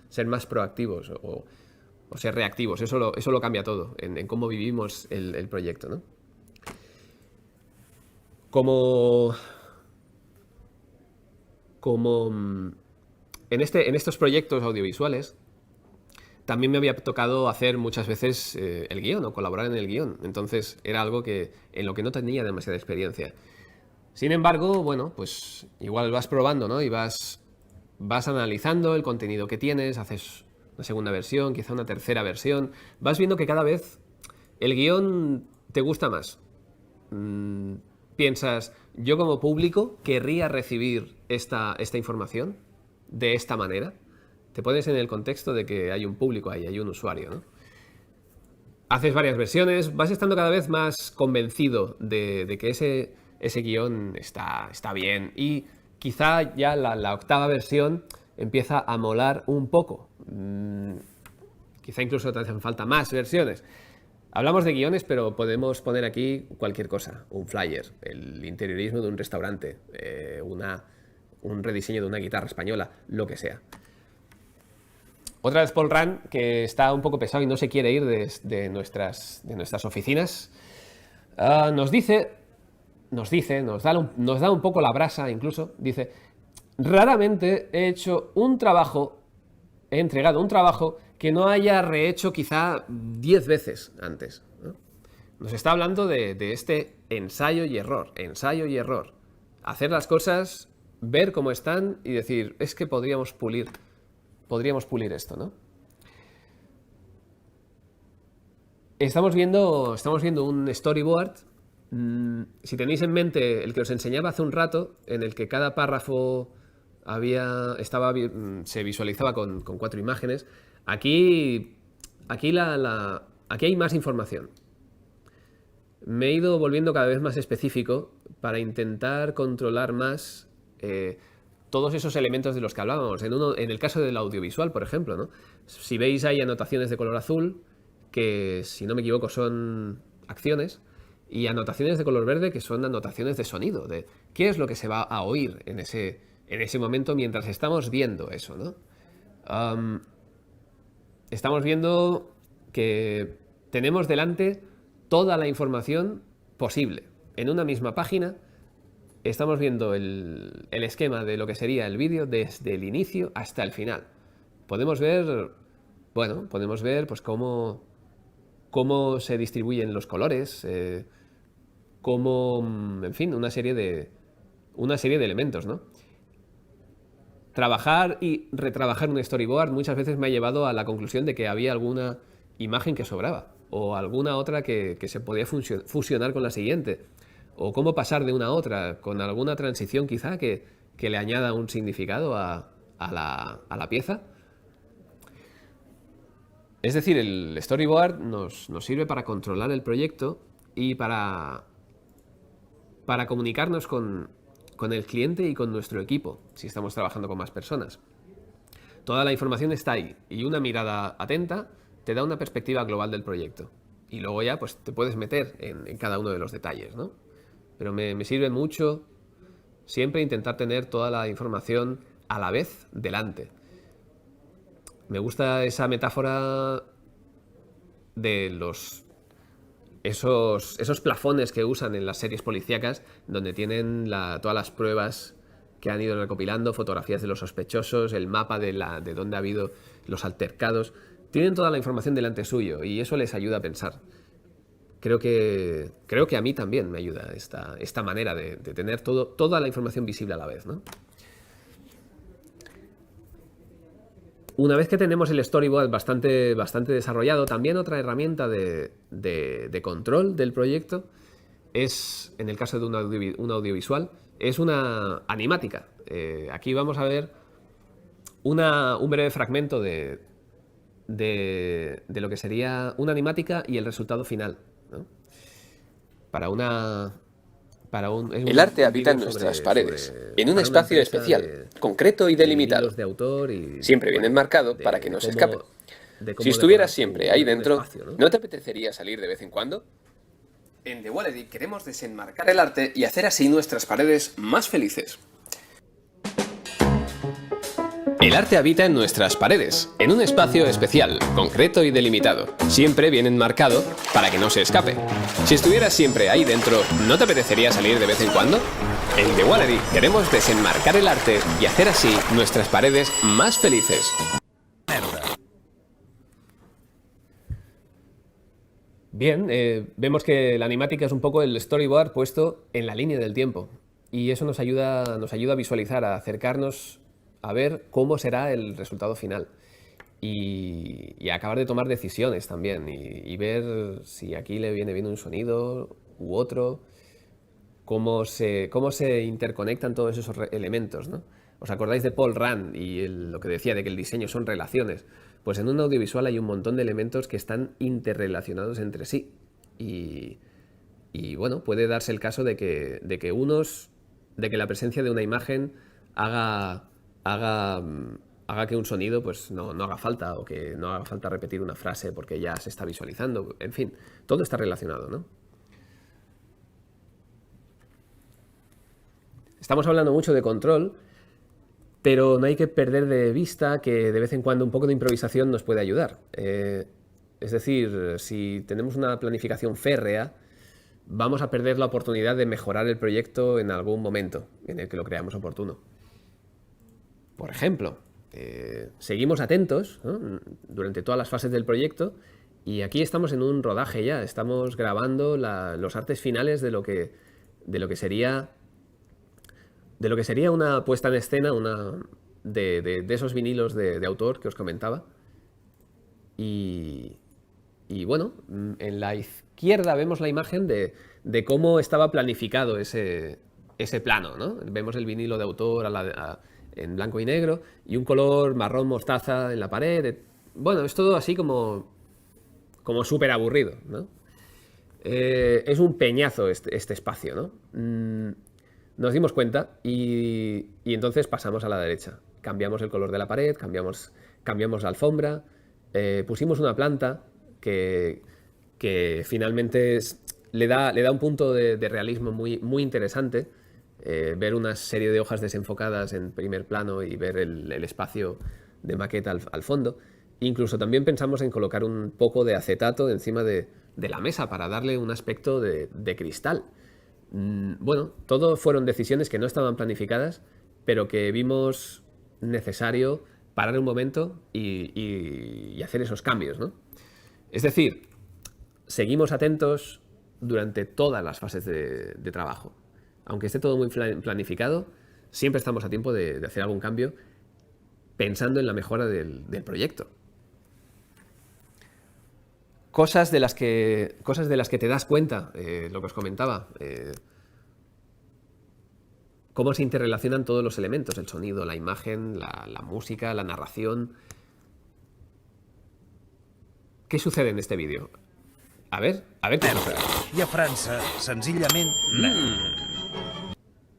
Ser más proactivos o ser reactivos. Eso lo cambia todo en cómo vivimos el proyecto, ¿no? Como como en estos proyectos audiovisuales también me había tocado hacer muchas veces el guión o colaborar en el guión. Entonces era algo en lo que no tenía demasiada experiencia. Sin embargo, bueno, pues igual vas probando, ¿no? Y vas analizando el contenido que tienes, haces una segunda versión, quizá una tercera versión. Vas viendo que cada vez el guión te gusta más. Piensas, yo como público querría recibir esta información de esta manera. Te pones en el contexto de que hay un público ahí, hay un usuario, ¿no? Haces varias versiones, vas estando cada vez más convencido de que ese guión está bien, y quizá ya la octava versión empieza a molar un poco. Quizá incluso te hacen falta más versiones. Hablamos de guiones, pero podemos poner aquí cualquier cosa. Un flyer, el interiorismo de un restaurante, un rediseño de una guitarra española, lo que sea. Otra vez Paul Rand, que está un poco pesado y no se quiere ir de nuestras oficinas, nos da un poco la brasa incluso. Dice, raramente he entregado un trabajo que no haya rehecho quizá 10 veces antes, ¿no? Nos está hablando de este ensayo y error. Hacer las cosas, ver cómo están y decir, es que podríamos pulir esto, ¿no? Estamos viendo un storyboard. Si tenéis en mente el que os enseñaba hace un rato, en el que cada párrafo se visualizaba con 4 imágenes, aquí hay más información. Me he ido volviendo cada vez más específico para intentar controlar más todos esos elementos de los que hablábamos. En el caso del audiovisual, por ejemplo, ¿no? Si veis, hay anotaciones de color azul, que si no me equivoco son acciones, y anotaciones de color verde, que son anotaciones de sonido, de qué es lo que se va a oír en ese momento mientras estamos viendo eso, ¿no? Estamos viendo que tenemos delante toda la información posible en una misma página. Estamos viendo el esquema de lo que sería el vídeo desde el inicio hasta el final. Podemos ver pues cómo se distribuyen los colores, en fin, una serie de elementos, ¿no? Trabajar y retrabajar un storyboard muchas veces me ha llevado a la conclusión de que había alguna imagen que sobraba, o alguna otra que se podía fusionar con la siguiente, o cómo pasar de una a otra, con alguna transición quizá que le añada un significado a la pieza. Es decir, el storyboard nos sirve para controlar el proyecto y para comunicarnos con el cliente y con nuestro equipo, si estamos trabajando con más personas. Toda la información está ahí, y una mirada atenta te da una perspectiva global del proyecto. Y luego ya pues te puedes meter en cada uno de los detalles, ¿no? Pero me sirve mucho siempre intentar tener toda la información a la vez delante. Me gusta esa metáfora de esos plafones que usan en las series policíacas, donde tienen todas las pruebas que han ido recopilando, fotografías de los sospechosos, el mapa de dónde ha habido los altercados. Tienen toda la información delante suyo y eso les ayuda a pensar. Creo que a mí también me ayuda esta manera de tener toda la información visible a la vez, ¿no? Una vez que tenemos el storyboard bastante desarrollado, también otra herramienta de control del proyecto es, en el caso de un audiovisual, es una animática. Aquí vamos a ver un breve fragmento de lo que sería una animática y el resultado final, ¿no? El arte habita en nuestras paredes, en un espacio especial, concreto y delimitado. Siempre bien enmarcado para que no se escape. Si estuvieras siempre ahí dentro, ¿no te apetecería salir de vez en cuando? En The Wallery queremos desenmarcar el arte y hacer así nuestras paredes más felices. El arte habita en nuestras paredes, en un espacio especial, concreto y delimitado, siempre bien enmarcado para que no se escape. Si estuvieras siempre ahí dentro, ¿no te apetecería salir de vez en cuando? En The Wallery queremos desenmarcar el arte y hacer así nuestras paredes más felices. Bien, vemos que la animática es un poco el storyboard puesto en la línea del tiempo. Y eso nos ayuda a visualizar, a acercarnos a ver cómo será el resultado final. Y a acabar de tomar decisiones también. Y ver si aquí le viene bien un sonido u otro. Cómo se interconectan todos esos elementos, ¿no? ¿Os acordáis de Paul Rand y lo que decía de que el diseño son relaciones? Pues en un audiovisual hay un montón de elementos que están interrelacionados entre sí. Y bueno, puede darse el caso de que la presencia de una imagen haga que un sonido pues no haga falta, o que no haga falta repetir una frase porque ya se está visualizando. En fin, todo está relacionado, ¿no? Estamos hablando mucho de control, pero no hay que perder de vista que de vez en cuando un poco de improvisación nos puede ayudar. Es decir, si tenemos una planificación férrea, vamos a perder la oportunidad de mejorar el proyecto en algún momento en el que lo creamos oportuno. Por ejemplo, seguimos atentos, ¿no?, durante todas las fases del proyecto, y aquí estamos en un rodaje ya, estamos grabando los artes finales de lo que sería una puesta en escena, de esos vinilos de autor que os comentaba. Y bueno, en la izquierda vemos la imagen de cómo estaba planificado ese plano, ¿no? Vemos el vinilo de autor en blanco y negro y un color marrón mostaza en la pared. Bueno, es todo así como súper aburrido, ¿no? Es un peñazo este espacio, ¿no? Nos dimos cuenta y entonces pasamos a la derecha. Cambiamos el color de la pared, cambiamos la alfombra, pusimos una planta que finalmente le da un punto de realismo muy interesante. Ver una serie de hojas desenfocadas en primer plano y ver el espacio de maqueta al fondo. Incluso también pensamos en colocar un poco de acetato encima de la mesa para darle un aspecto de cristal. Bueno, todo fueron decisiones que no estaban planificadas, pero que vimos necesario parar un momento y hacer esos cambios, ¿no? Es decir, seguimos atentos durante todas las fases de trabajo. Aunque esté todo muy planificado, siempre estamos a tiempo de hacer algún cambio pensando en la mejora del proyecto. Cosas de las que te das cuenta, lo que os comentaba, cómo se interrelacionan todos los elementos, el sonido, la imagen, la música, la narración. ¿Qué sucede en este vídeo? A ver qué sucede. I a França, senzillament,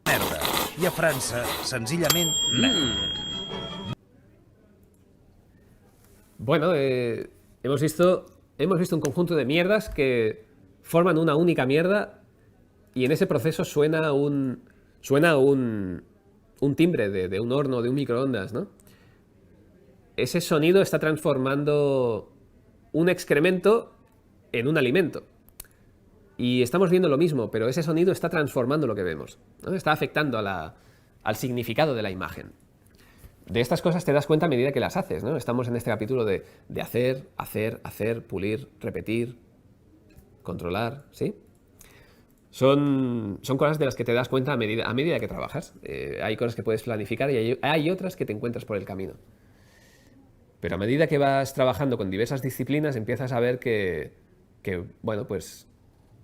merda. I a França, senzillament, Bueno, hemos visto un conjunto de mierdas que forman una única mierda y en ese proceso suena un timbre de un horno, de un microondas, ¿no? Ese sonido está transformando un excremento en un alimento. Y estamos viendo lo mismo, pero ese sonido está transformando lo que vemos, ¿no? Está afectando al significado de la imagen. De estas cosas te das cuenta a medida que las haces, ¿no? Estamos en este capítulo de hacer, pulir, repetir, controlar, ¿sí? Son cosas de las que te das cuenta a medida que trabajas. Hay cosas que puedes planificar y hay otras que te encuentras por el camino. Pero a medida que vas trabajando con diversas disciplinas, empiezas a ver que bueno, pues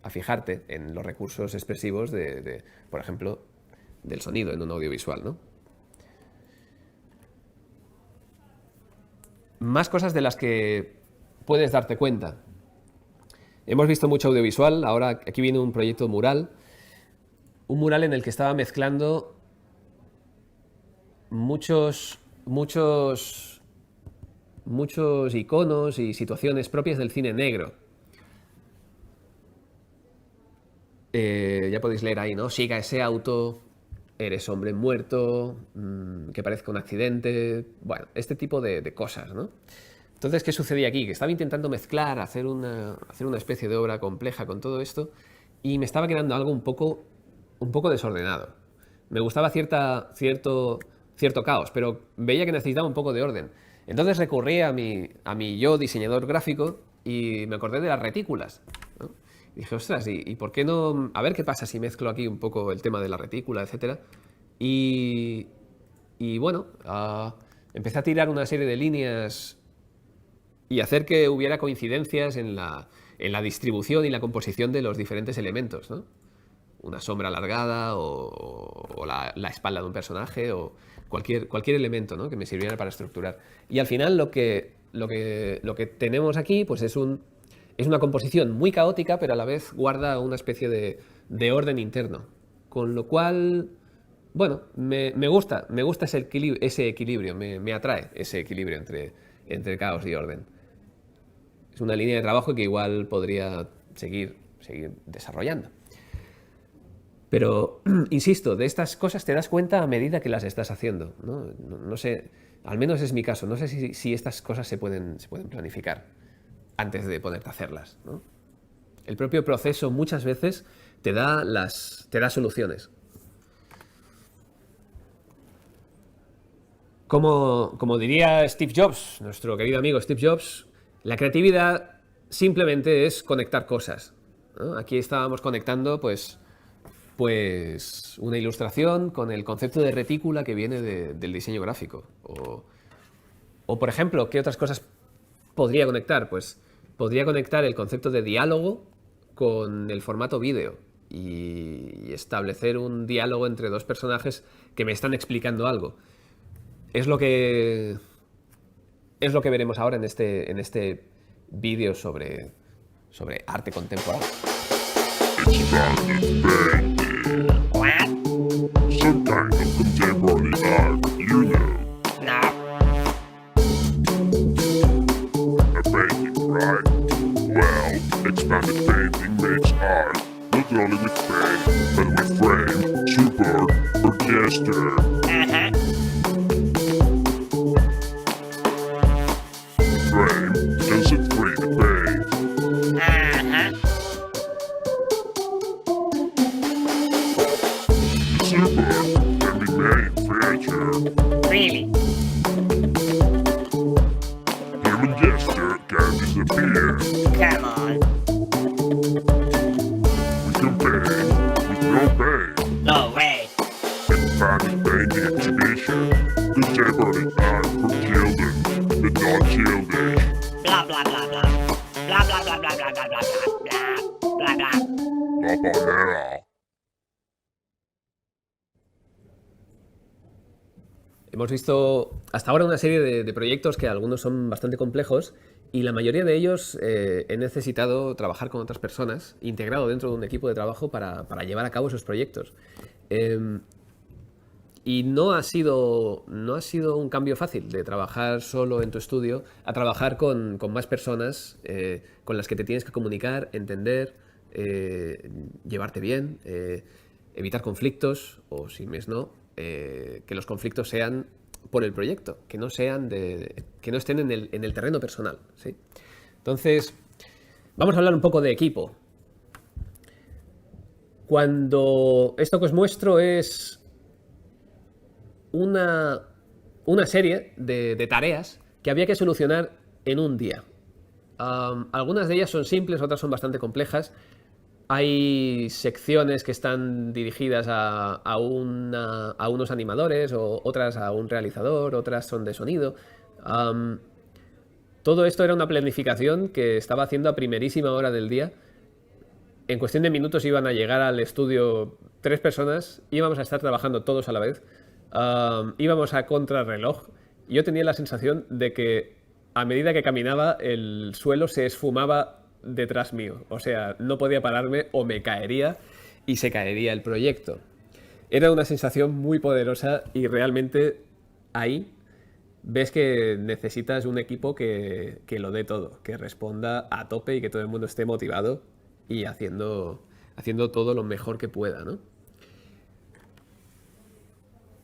a fijarte en los recursos expresivos por ejemplo, del sonido en un audiovisual, ¿no? Más cosas de las que puedes darte cuenta. Hemos visto mucho audiovisual, ahora aquí viene un proyecto mural. Un mural en el que estaba mezclando muchos iconos y situaciones propias del cine negro. Ya podéis leer ahí, ¿no? Siga ese auto, eres hombre muerto, que parezca un accidente. Bueno, este tipo de cosas, ¿no? Entonces, ¿qué sucedía aquí? Que estaba intentando mezclar, hacer una especie de obra compleja con todo esto y me estaba quedando algo un poco desordenado. me gustaba cierto caos, pero veía que necesitaba un poco de orden. Entonces recurrí a mi yo diseñador gráfico y me acordé de las retículas, ¿no? Y dije, ostras, ¿y por qué no? A ver qué pasa si mezclo aquí un poco el tema de la retícula, etcétera. Y bueno, empecé a tirar una serie de líneas y hacer que hubiera coincidencias en la distribución y la composición de los diferentes elementos, ¿no? Una sombra alargada o la espalda de un personaje o cualquier elemento, ¿no?, que me sirviera para estructurar. Y al final lo que tenemos aquí pues es una composición muy caótica, pero a la vez guarda una especie de orden interno. Con lo cual, bueno, me gusta ese equilibrio, me atrae ese equilibrio entre caos y orden. Es una línea de trabajo que igual podría seguir desarrollando. Pero, insisto, de estas cosas te das cuenta a medida que las estás haciendo, ¿no? No sé, al menos es mi caso, no sé si estas cosas se pueden planificar antes de ponerte a hacerlas, ¿no? El propio proceso muchas veces te da soluciones. Como diría Steve Jobs, nuestro querido amigo Steve Jobs, la creatividad simplemente es conectar cosas, ¿no? Aquí estábamos conectando pues una ilustración con el concepto de retícula que viene del diseño gráfico. O, por ejemplo, ¿qué otras cosas podría conectar? Pues podría conectar el concepto de diálogo con el formato vídeo y establecer un diálogo entre dos personajes que me están explicando algo. Es lo que veremos ahora en este vídeo sobre arte contemporáneo. Some kind of contemporary art, you know. No. A painting, right? Well, expanded painting makes art, not only with paint, but with frame, support, or gesture. Uh-huh. Frame can set free the paint. Uh-huh. Support can be made feature. Really? Human gesture can disappear. Come on. We can paint with no paint. No way. Expanded painting exhibition. Contemporary art for children, but not childish. Blah blah blah blah. Blah blah blah blah blah blah blah blah blah blah blah. La panera. Hemos visto hasta ahora una serie de proyectos que algunos son bastante complejos y la mayoría de ellos he necesitado trabajar con otras personas, integrado dentro de un equipo de trabajo para llevar a cabo esos proyectos. Y no ha sido un cambio fácil de trabajar solo en tu estudio a trabajar con más personas con las que te tienes que comunicar, entender, llevarte bien, evitar conflictos o, si no, que los conflictos sean por el proyecto, que no estén en el terreno personal, ¿sí? Entonces, vamos a hablar un poco de equipo. Cuando esto que os muestro es una serie de tareas que había que solucionar en un día. Algunas de ellas son simples, otras son bastante complejas. Hay secciones que están dirigidas a unos animadores, o otras a un realizador, otras son de sonido. Todo esto era una planificación que estaba haciendo a primerísima hora del día. En cuestión de minutos iban a llegar al estudio 3 personas, íbamos a estar trabajando todos a la vez, íbamos a contrarreloj. Yo tenía la sensación de que a medida que caminaba el suelo se esfumaba detrás mío, o sea, no podía pararme o me caería y se caería el proyecto. Era una sensación muy poderosa y realmente ahí ves que necesitas un equipo que lo dé todo, que responda a tope y que todo el mundo esté motivado y haciendo todo lo mejor que pueda, ¿no?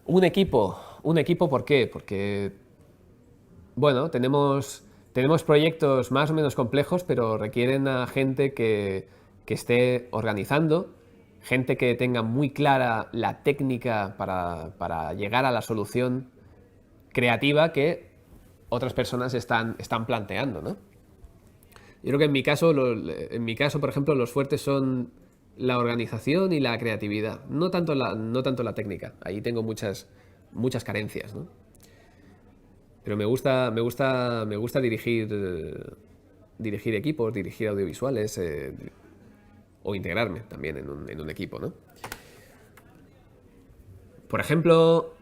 Un equipo, ¿por qué? Porque, bueno, tenemos proyectos más o menos complejos, pero requieren a gente que esté organizando, gente que tenga muy clara la técnica para llegar a la solución creativa que otras personas están planteando, ¿no? Yo creo que en mi caso, por ejemplo, los fuertes son la organización y la creatividad, no tanto la técnica. Ahí tengo muchas carencias, ¿no? Pero me gusta dirigir equipos, dirigir audiovisuales, o integrarme también en un equipo, ¿no? Por ejemplo,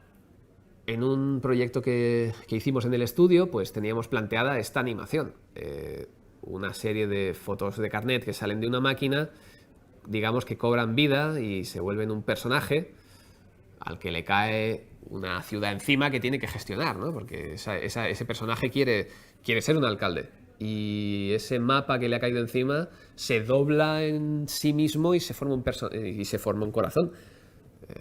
en un proyecto que hicimos en el estudio, pues teníamos planteada esta animación. Una serie de fotos de carnet que salen de una máquina, digamos que cobran vida y se vuelven un personaje al que le cae una ciudad encima que tiene que gestionar, ¿no? Porque ese personaje quiere ser un alcalde. Y ese mapa que le ha caído encima se dobla en sí mismo y se forma un corazón.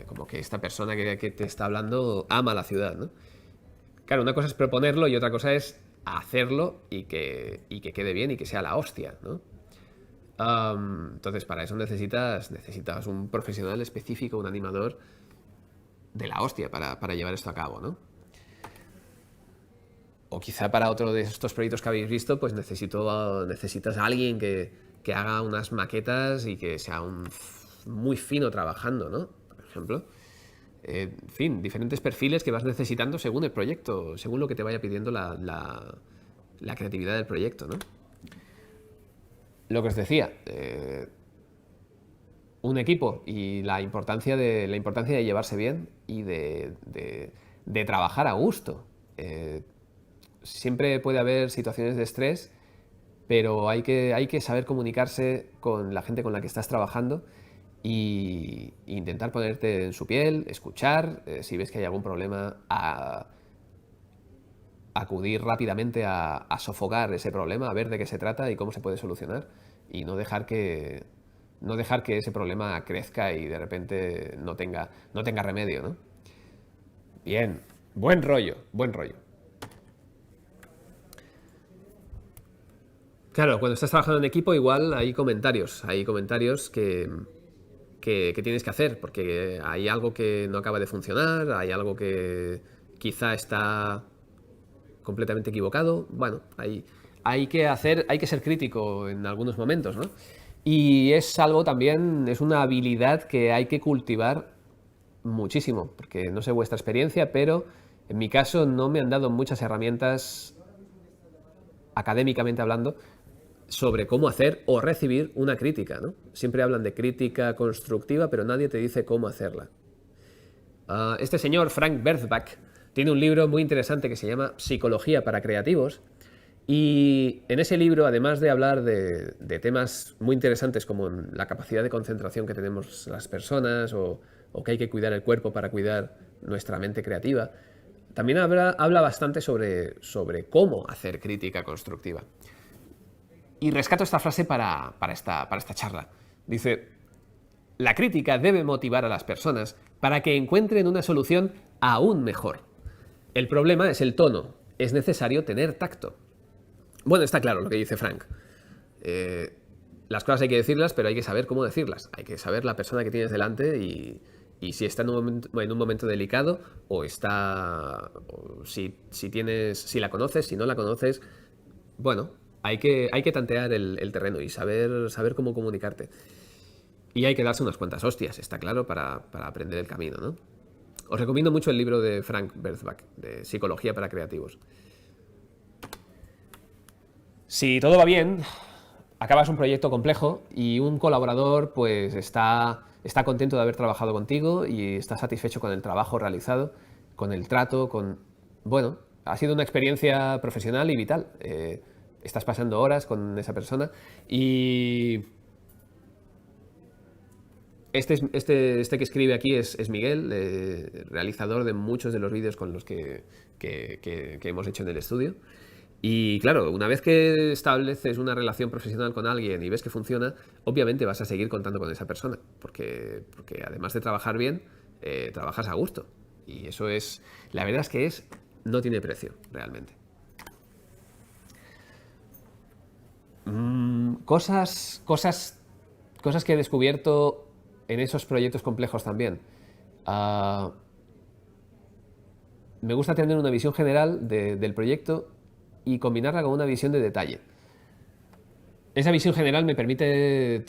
Como que esta persona que te está hablando ama la ciudad, ¿no? Claro, una cosa es proponerlo y otra cosa es hacerlo y que quede bien y que sea la hostia, ¿no? Entonces, para eso necesitas un profesional específico, un animador de la hostia para llevar esto a cabo, ¿no? O quizá para otro de estos proyectos que habéis visto, pues necesitas a alguien que haga unas maquetas y que sea muy fino trabajando, ¿no? Por ejemplo. En fin, diferentes perfiles que vas necesitando según el proyecto, según lo que te vaya pidiendo la creatividad del proyecto, ¿no? Lo que os decía, un equipo y la importancia de llevarse bien y de trabajar a gusto. Siempre puede haber situaciones de estrés, pero hay que saber comunicarse con la gente con la que estás trabajando y intentar ponerte en su piel, escuchar, si ves que hay algún problema, acudir rápidamente a sofocar ese problema, a ver de qué se trata y cómo se puede solucionar, y no dejar que ese problema crezca y de repente no tenga remedio, ¿no? Bien, buen rollo. Claro, cuando estás trabajando en equipo igual hay comentarios que tienes que hacer, porque hay algo que no acaba de funcionar, hay algo que quizá está completamente equivocado. Bueno, hay que ser crítico en algunos momentos, ¿no? Y es una habilidad que hay que cultivar muchísimo, porque no sé vuestra experiencia, pero en mi caso no me han dado muchas herramientas, académicamente hablando, sobre cómo hacer o recibir una crítica, ¿no? Siempre hablan de crítica constructiva, pero nadie te dice cómo hacerla. Este señor, Frank Berzbach, tiene un libro muy interesante que se llama Psicología para creativos, y en ese libro, además de hablar de temas muy interesantes como la capacidad de concentración que tenemos las personas o que hay que cuidar el cuerpo para cuidar nuestra mente creativa, también habla bastante sobre cómo hacer crítica constructiva. Y rescato esta frase para esta charla. Dice: la crítica debe motivar a las personas para que encuentren una solución aún mejor. El problema es el tono. Es necesario tener tacto. Bueno, está claro lo que dice Frank. Las cosas hay que decirlas, pero hay que saber cómo decirlas. Hay que saber la persona que tienes delante y si está en un momento delicado o si la conoces, si no la conoces. Bueno, hay que tantear el terreno y saber cómo comunicarte. Y hay que darse unas cuantas hostias, está claro, para aprender el camino, ¿no? Os recomiendo mucho el libro de Frank Berzbach, de Psicología para creativos. Si todo va bien, acabas un proyecto complejo y un colaborador pues está contento de haber trabajado contigo y está satisfecho con el trabajo realizado, con el trato, bueno, ha sido una experiencia profesional y vital. Estás pasando horas con esa persona y este que escribe aquí es Miguel, realizador de muchos de los vídeos con los que hemos hecho en el estudio. Y claro, una vez que estableces una relación profesional con alguien y ves que funciona, obviamente vas a seguir contando con esa persona, porque además de trabajar bien, trabajas a gusto. Y eso la verdad es que no tiene precio, realmente. Cosas que he descubierto en esos proyectos complejos también. Me gusta tener una visión general del proyecto y combinarla con una visión de detalle. Esa visión general me permite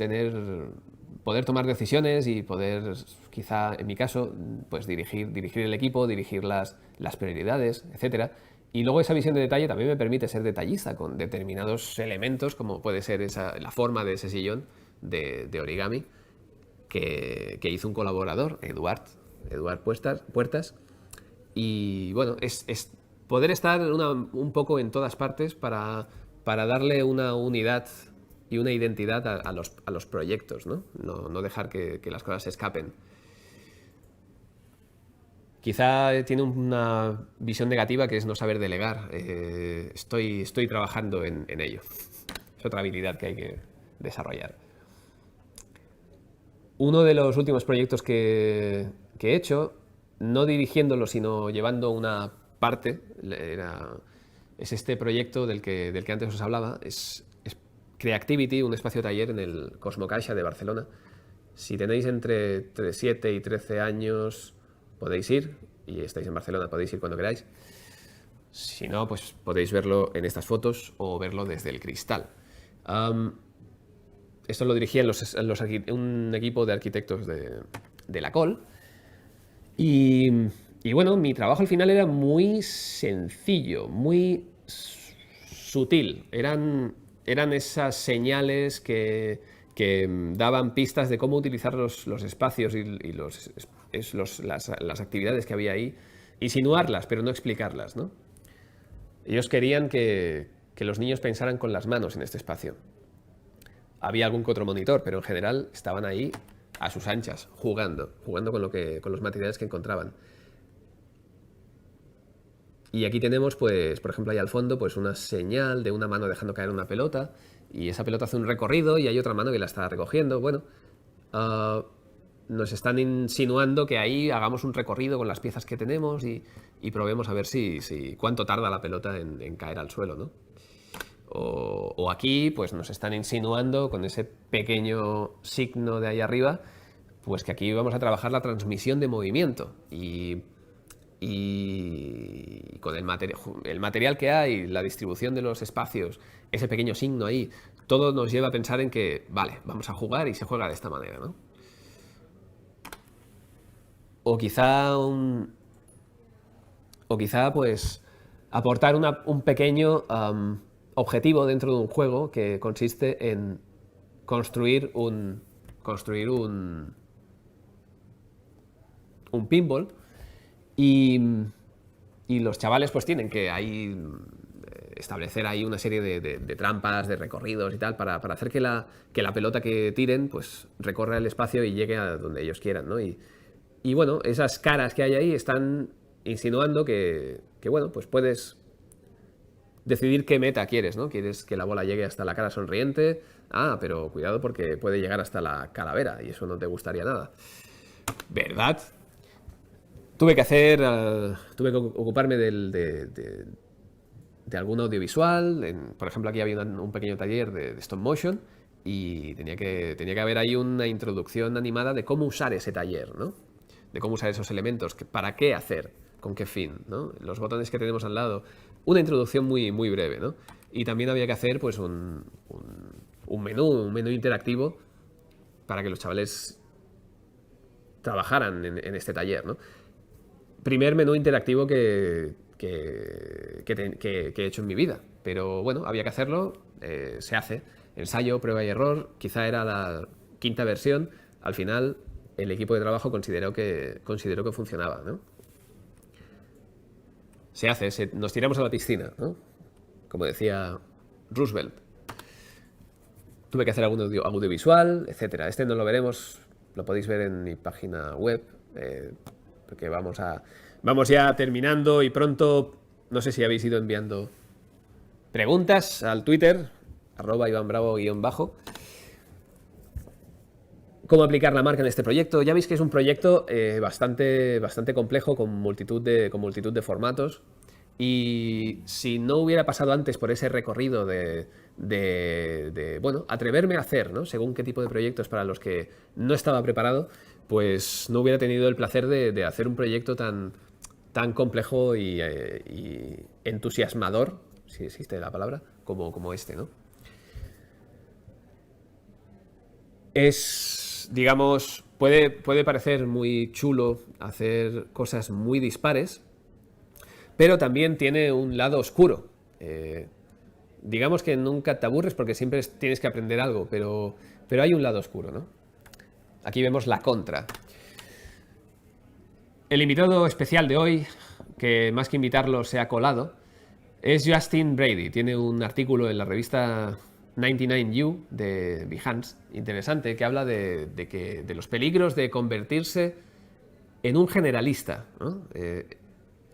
poder tomar decisiones y poder, quizá en mi caso, pues dirigir el equipo, dirigir las prioridades, etc. Y luego esa visión de detalle también me permite ser detallista con determinados elementos, como puede ser la forma de ese sillón de origami que hizo un colaborador, Eduard Puertas. Y bueno, es poder estar un poco en todas partes para darle una unidad y una identidad a los proyectos, ¿no? No dejar que las cosas se escapen. Quizá tiene una visión negativa, que es no saber delegar. Estoy trabajando en ello. Es otra habilidad que hay que desarrollar. Uno de los últimos proyectos que he hecho, no dirigiéndolo, sino llevando una parte, es este proyecto del que antes os hablaba. Es Creativity, un espacio taller en el Cosmocaixa de Barcelona. Si tenéis entre 7 y 13 años, podéis ir, y estáis en Barcelona, podéis ir cuando queráis. Si no, pues podéis verlo en estas fotos o verlo desde el cristal. Esto lo dirigía un equipo de arquitectos de la COL. Y bueno, mi trabajo al final era muy sencillo, muy sutil. Eran esas señales que daban pistas de cómo utilizar los espacios y las actividades que había ahí, insinuarlas, pero no explicarlas, ¿no? Ellos querían que los niños pensaran con las manos en este espacio. Había algún que otro monitor, pero en general estaban ahí a sus anchas, jugando con los materiales que encontraban. Y aquí tenemos, pues, por ejemplo, ahí al fondo, pues una señal de una mano dejando caer una pelota, y esa pelota hace un recorrido y hay otra mano que la está recogiendo. Bueno, nos están insinuando que ahí hagamos un recorrido con las piezas que tenemos y probemos a ver cuánto tarda la pelota en caer al suelo, ¿no? O aquí, pues nos están insinuando con ese pequeño signo de ahí arriba, pues que aquí vamos a trabajar la transmisión de movimiento y con el material que hay, la distribución de los espacios, ese pequeño signo ahí, todo nos lleva a pensar en que, vale, vamos a jugar y se juega de esta manera, ¿no? O quizá pues aportar un pequeño objetivo dentro de un juego que consiste en construir un pinball. Y los chavales pues tienen que ahí establecer ahí una serie de trampas, de recorridos y tal, para hacer que la pelota que tiren pues recorra el espacio y llegue a donde ellos quieran, ¿no? Y bueno, esas caras que hay ahí están insinuando que bueno, pues puedes decidir qué meta quieres, ¿no? ¿Quieres que la bola llegue hasta la cara sonriente? Pero cuidado porque puede llegar hasta la calavera y eso no te gustaría nada, ¿verdad? Tuve que ocuparme de algún audiovisual. Por ejemplo, aquí había un pequeño taller de stop motion y tenía que haber ahí una introducción animada de cómo usar ese taller, ¿no? De cómo usar esos elementos, para qué hacer, con qué fin, ¿no? Los botones que tenemos al lado. Una introducción muy, muy breve, ¿no? Y también había que hacer pues un menú interactivo para que los chavales trabajaran en este taller, ¿no? Primer menú interactivo que he hecho en mi vida. Pero bueno, había que hacerlo, se hace. Ensayo, prueba y error, quizá era la 5ª versión. Al final, el equipo de trabajo consideró que funcionaba, ¿no? Se hace, nos tiramos a la piscina, ¿no? Como decía Roosevelt. Tuve que hacer algún audiovisual, etc. Este no lo veremos, lo podéis ver en mi página web. Porque vamos ya terminando y pronto, no sé si habéis ido enviando preguntas al Twitter, @IvanBravo_. ¿Cómo aplicar la marca en este proyecto? Ya veis que es un proyecto bastante complejo, con multitud de formatos. Y si no hubiera pasado antes por ese recorrido de bueno, atreverme a hacer, ¿no? Según qué tipo de proyectos para los que no estaba preparado, pues no hubiera tenido el placer de hacer un proyecto tan complejo y entusiasmador, si existe la palabra, como este, ¿no? Es, digamos, puede parecer muy chulo hacer cosas muy dispares, pero también tiene un lado oscuro. Digamos que nunca te aburres porque siempre tienes que aprender algo, pero hay un lado oscuro, ¿no? Aquí vemos la contra. El invitado especial de hoy, que más que invitarlo se ha colado, es Justin Brady. Tiene un artículo en la revista 99U de Behance, interesante, que habla de los peligros de convertirse en un generalista, ¿no?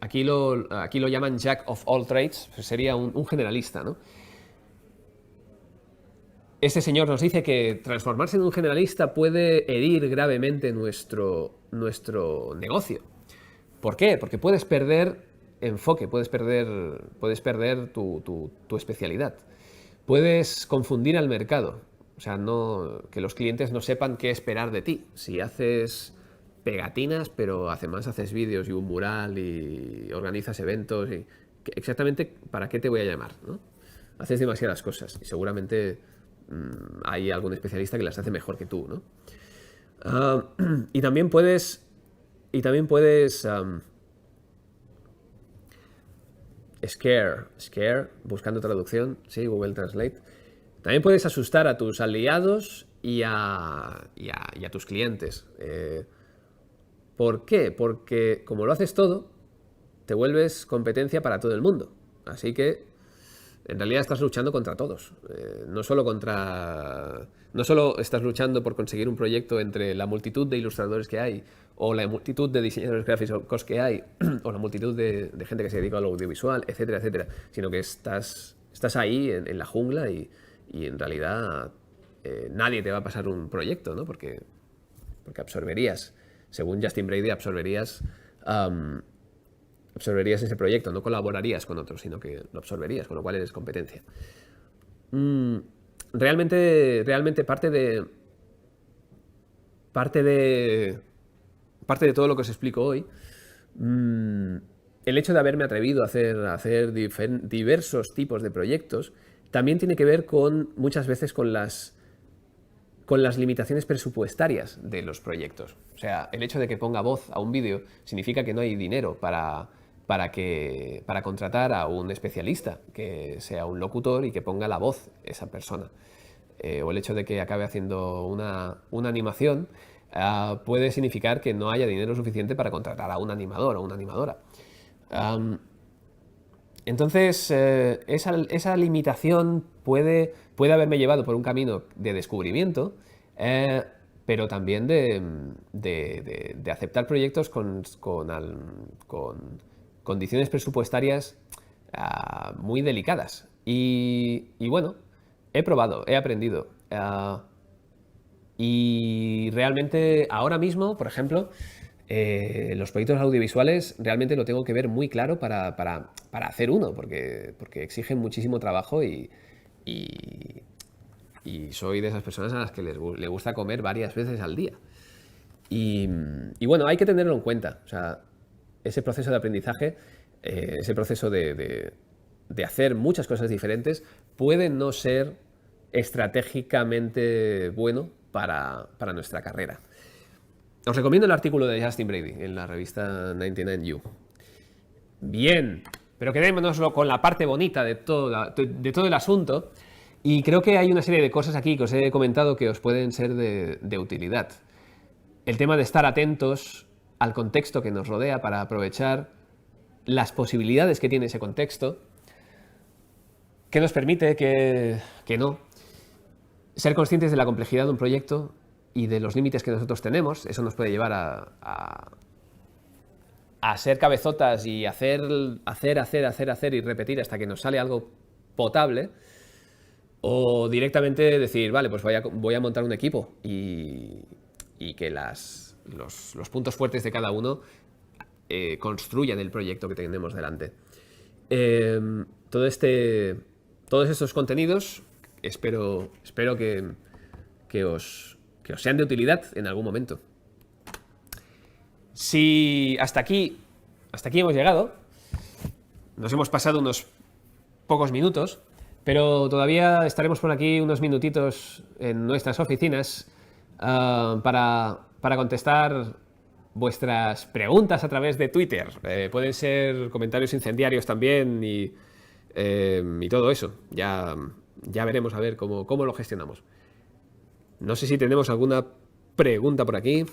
Aquí lo llaman Jack of all trades, pues sería un generalista, ¿no? Este señor nos dice que transformarse en un generalista puede herir gravemente nuestro negocio. ¿Por qué? Porque puedes perder enfoque, puedes perder tu especialidad. Puedes confundir al mercado, o sea, que los clientes no sepan qué esperar de ti. Si haces pegatinas, pero además haces vídeos y un mural y organizas eventos, y exactamente para qué te voy a llamar, ¿no? Haces demasiadas cosas y seguramente hay algún especialista que las hace mejor que tú, ¿no? Y también puedes scare, buscando traducción, sí, Google Translate. También puedes asustar a tus aliados y a tus clientes. ¿Por qué? Porque como lo haces todo, te vuelves competencia para todo el mundo. Así que en realidad estás luchando contra todos. No solo estás luchando por conseguir un proyecto entre la multitud de ilustradores que hay, o la multitud de diseñadores gráficos que hay, o la multitud de gente que se dedica al audiovisual, etcétera, etcétera, sino que estás ahí en la jungla y en realidad nadie te va a pasar un proyecto, ¿no? Porque absorberías, según Justin Brady, absorberías ese proyecto, no colaborarías con otros, sino que lo absorberías, con lo cual eres competencia. Realmente parte de todo lo que os explico hoy, el hecho de haberme atrevido a hacer diversos tipos de proyectos también tiene que ver muchas veces con las limitaciones presupuestarias de los proyectos. O sea, el hecho de que ponga voz a un vídeo significa que no hay dinero para contratar a un especialista, que sea un locutor y que ponga la voz esa persona. O el hecho de que acabe haciendo una animación puede significar que no haya dinero suficiente para contratar a un animador o una animadora. Entonces, esa limitación puede haberme llevado por un camino de descubrimiento, pero también de aceptar proyectos con condiciones presupuestarias muy delicadas. Y bueno, he probado, he aprendido. Y realmente ahora mismo, por ejemplo, los proyectos audiovisuales realmente lo tengo que ver muy claro para hacer uno, porque exigen muchísimo trabajo y soy de esas personas a las que le gusta comer varias veces al día. Y bueno, hay que tenerlo en cuenta. O sea, ese proceso de aprendizaje, ese proceso de hacer muchas cosas diferentes, puede no ser estratégicamente bueno para nuestra carrera. Os recomiendo el artículo de Justin Brady en la revista 99U. Bien, pero quedémonos con la parte bonita de todo el asunto. Y creo que hay una serie de cosas aquí que os he comentado que os pueden ser de utilidad. El tema de estar atentos al contexto que nos rodea para aprovechar las posibilidades que tiene ese contexto, que nos permite que no. Ser conscientes de la complejidad de un proyecto y de los límites que nosotros tenemos. Eso nos puede llevar a ser cabezotas y hacer y repetir hasta que nos sale algo potable. O directamente decir, vale, pues voy a montar un equipo y que los puntos fuertes de cada uno construyan el proyecto que tenemos delante. Todos estos contenidos espero que os sean de utilidad en algún momento. Si hasta aquí hemos llegado, nos hemos pasado unos pocos minutos, pero todavía estaremos por aquí unos minutitos en nuestras oficinas para contestar vuestras preguntas a través de Twitter. Pueden ser comentarios incendiarios también y todo eso. Ya veremos a ver cómo lo gestionamos. No sé si tenemos alguna pregunta por aquí.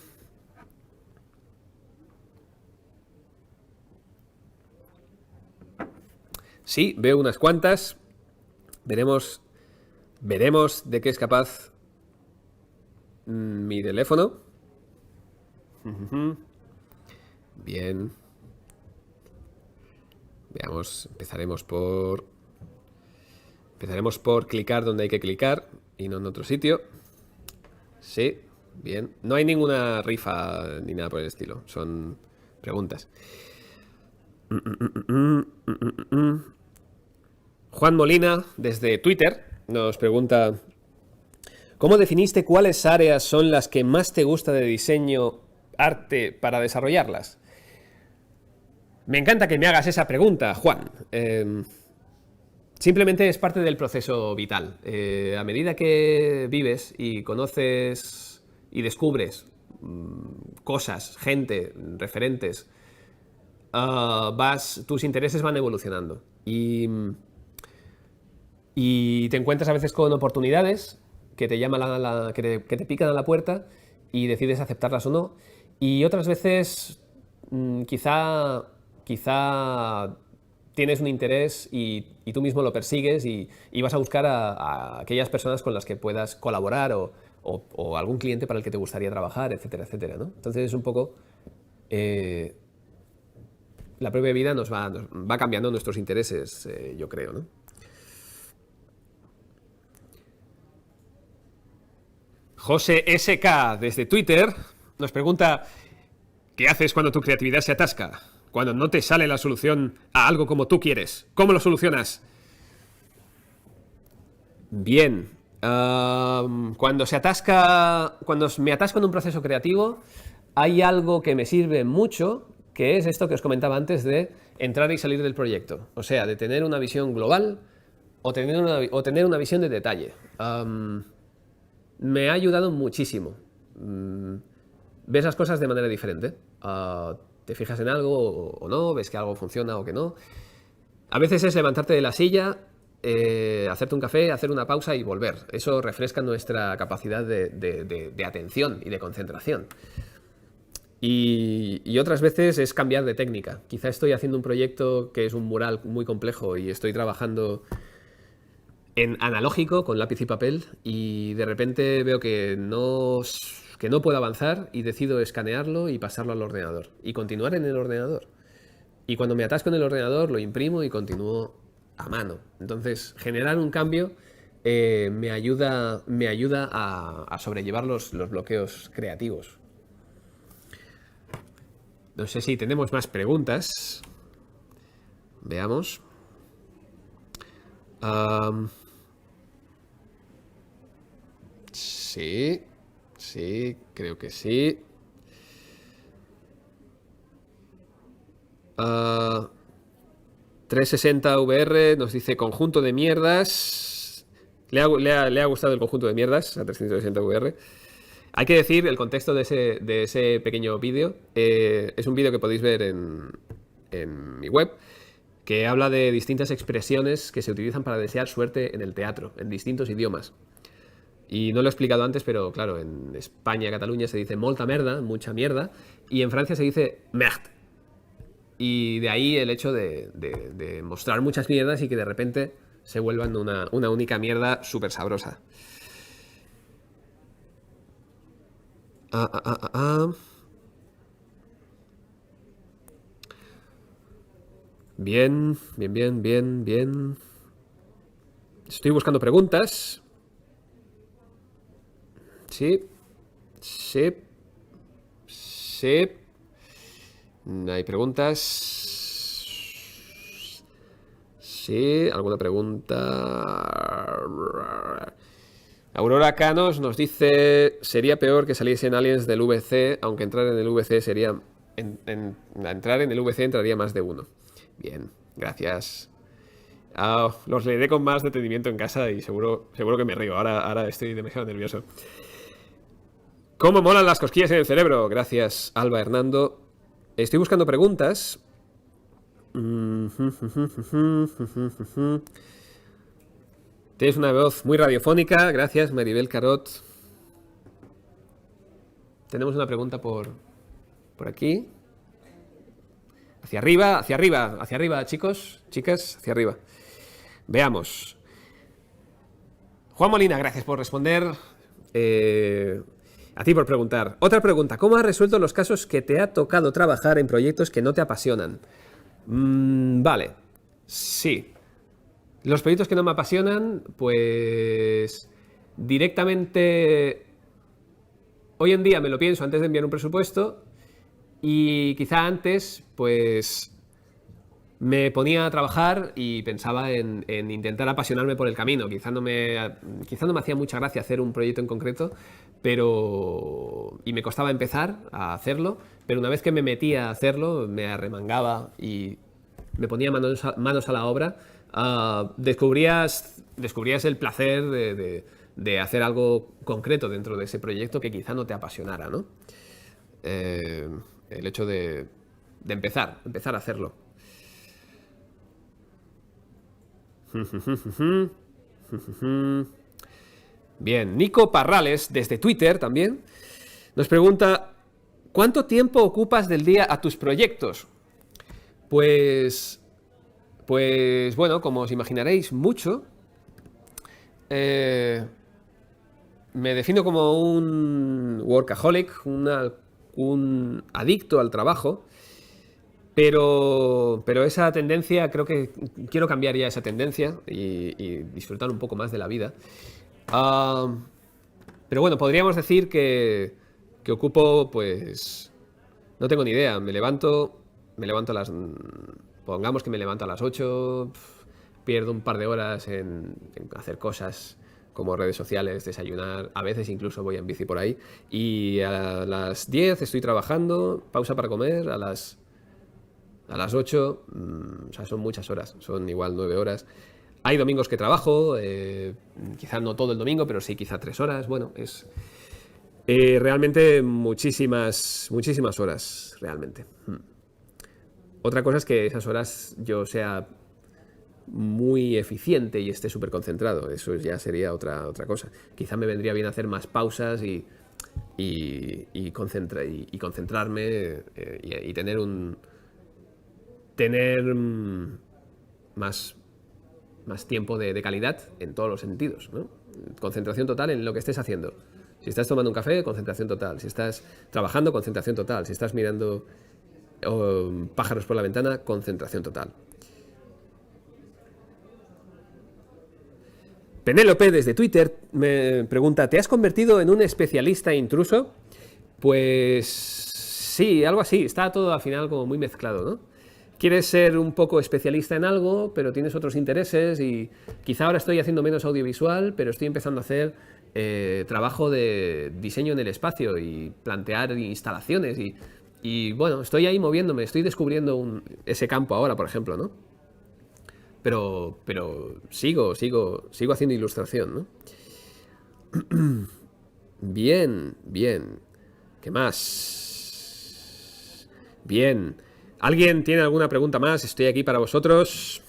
Sí, veo unas cuantas. Veremos de qué es capaz mi teléfono. Bien. Veamos, empezaremos por clicar donde hay que clicar y no en otro sitio. Sí, bien. No hay ninguna rifa ni nada por el estilo. Son preguntas. Juan Molina, desde Twitter, nos pregunta: ¿cómo definiste cuáles áreas son las que más te gusta de diseño arte para desarrollarlas? Me encanta que me hagas esa pregunta, Juan. Simplemente es parte del proceso vital. A medida que vives y conoces y descubres cosas, gente, referentes, tus intereses van evolucionando. Y te encuentras a veces con oportunidades que te llaman que te pican a la puerta y decides aceptarlas o no. Y otras veces quizá tienes un interés y tú mismo lo persigues y vas a buscar a aquellas personas con las que puedas colaborar o algún cliente para el que te gustaría trabajar, etcétera, etcétera, ¿no? Entonces es un poco... la propia vida nos va cambiando nuestros intereses, yo creo, ¿no? José SK, desde Twitter, nos pregunta: ¿qué haces cuando tu creatividad se atasca? Cuando no te sale la solución a algo como tú quieres. ¿Cómo lo solucionas? Bien. Cuando me atasco en un proceso creativo, hay algo que me sirve mucho, que es esto que os comentaba antes de entrar y salir del proyecto. O sea, de tener una visión global o tener una visión de detalle. Me ha ayudado muchísimo. Ves las cosas de manera diferente. Te fijas en algo o no, ves que algo funciona o que no. A veces es levantarte de la silla, hacerte un café, hacer una pausa y volver. Eso refresca nuestra capacidad de atención y de concentración. Y otras veces es cambiar de técnica. Quizá estoy haciendo un proyecto que es un mural muy complejo y estoy trabajando en analógico con lápiz y papel y de repente veo que no puedo avanzar y decido escanearlo y pasarlo al ordenador y continuar en el ordenador. Y cuando me atasco en el ordenador lo imprimo y continúo a mano. Entonces, generar un cambio me ayuda a sobrellevar los bloqueos creativos. No sé si tenemos más preguntas. Veamos. Sí, creo que sí. 360 VR nos dice conjunto de mierdas. Le ha gustado el conjunto de mierdas a 360 VR. Hay que decir el contexto de ese pequeño vídeo. Es un vídeo que podéis ver en mi web, que habla de distintas expresiones que se utilizan para desear suerte en el teatro, en distintos idiomas. Y no lo he explicado antes, pero claro, en España, Cataluña se dice molta merda, mucha mierda, y en Francia se dice merde. Y de ahí el hecho de mostrar muchas mierdas y que de repente se vuelvan una única mierda súper sabrosa. Bien. Estoy buscando preguntas. Sí. ¿Hay preguntas? Sí, ¿alguna pregunta? Aurora Canos nos dice: sería peor que saliesen aliens del VC, aunque entrar en el VC sería... entrar en el VC entraría más de uno. Bien, gracias. Los leeré con más detenimiento en casa y seguro que me río. Ahora estoy demasiado nervioso. ¿Cómo molan las cosquillas en el cerebro? Gracias, Alba Hernando. Estoy buscando preguntas. Tienes una voz muy radiofónica. Gracias, Maribel Carot. Tenemos una pregunta por aquí. Hacia arriba, chicos, chicas, hacia arriba. Veamos. Juan Molina, gracias por responder. A ti por preguntar. Otra pregunta. ¿Cómo has resuelto los casos que te ha tocado trabajar en proyectos que no te apasionan? Vale. Sí. Los proyectos que no me apasionan, pues... directamente... Hoy en día me lo pienso antes de enviar un presupuesto y quizá antes, pues... me ponía a trabajar y pensaba en intentar apasionarme por el camino. Quizá no me hacía mucha gracia hacer un proyecto en concreto, y me costaba empezar a hacerlo, pero una vez que me metía a hacerlo, me arremangaba y me ponía manos a la obra, descubrías el placer de hacer algo concreto dentro de ese proyecto que quizá no te apasionara, ¿no? El hecho de empezar a hacerlo. Bien, Nico Parrales, desde Twitter también, nos pregunta: ¿cuánto tiempo ocupas del día a tus proyectos? Pues bueno, como os imaginaréis, mucho. Me defino como un workaholic, un adicto al trabajo. Pero esa tendencia, creo que quiero cambiar ya esa tendencia y disfrutar un poco más de la vida. Pero bueno, podríamos decir que ocupo, pues... no tengo ni idea. Me levanto a las... pongamos que me levanto a las 8, pierdo un par de horas en hacer cosas como redes sociales, desayunar, a veces incluso voy en bici por ahí. Y a las 10 estoy trabajando, pausa para comer, a las 8, o sea, son muchas horas, son igual 9 horas. Hay domingos que trabajo, quizá no todo el domingo, pero sí quizá 3 horas. Bueno, es realmente muchísimas horas, realmente. Otra cosa es que esas horas yo sea muy eficiente y esté súper concentrado. Eso ya sería otra cosa. Quizá me vendría bien hacer más pausas y concentrarme y tener más tiempo de calidad en todos los sentidos, ¿no? Concentración total en lo que estés haciendo. Si estás tomando un café, concentración total. Si estás trabajando, concentración total. Si estás mirando pájaros por la ventana, concentración total. Penélope, desde Twitter, me pregunta: ¿te has convertido en un especialista intruso? Pues sí, algo así. Está todo al final como muy mezclado, ¿no? Quieres ser un poco especialista en algo, pero tienes otros intereses y quizá ahora estoy haciendo menos audiovisual, pero estoy empezando a hacer trabajo de diseño en el espacio y plantear instalaciones y bueno, estoy ahí moviéndome, estoy descubriendo ese campo ahora, por ejemplo, ¿no? Pero sigo haciendo ilustración, ¿no? Bien. ¿Qué más? Bien. ¿Alguien tiene alguna pregunta más? Estoy aquí para vosotros.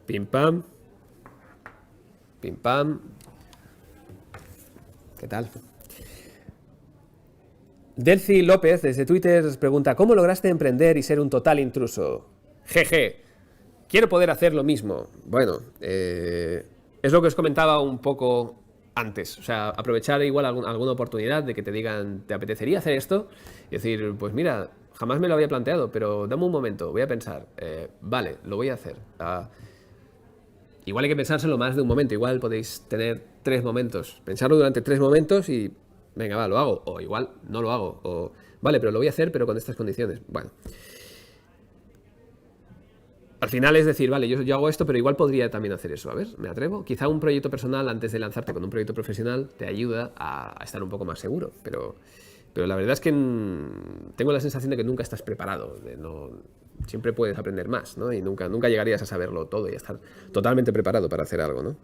Pim pam. Pim pam. ¿Qué tal? Delcy López, desde Twitter, pregunta: ¿cómo lograste emprender y ser un total intruso? Jeje. Quiero poder hacer lo mismo. Bueno, es lo que os comentaba un poco antes. O sea, aprovechar igual alguna oportunidad de que te digan: ¿te apetecería hacer esto? Y decir: pues mira, jamás me lo había planteado, pero dame un momento, voy a pensar. Vale, lo voy a hacer. Igual hay que pensárselo más de un momento. Igual podéis tener 3 momentos. Pensarlo durante 3 momentos y venga, va, lo hago. O igual no lo hago. O vale, pero lo voy a hacer, pero con estas condiciones. Bueno. al final es decir, vale, yo hago esto, pero igual podría también hacer eso. A ver, ¿me atrevo? Quizá un proyecto personal, antes de lanzarte con un proyecto profesional, te ayuda a estar un poco más seguro. Pero la verdad es que tengo la sensación de que nunca estás preparado. Siempre puedes aprender más, ¿no? Y nunca llegarías a saberlo todo y a estar totalmente preparado para hacer algo, ¿no?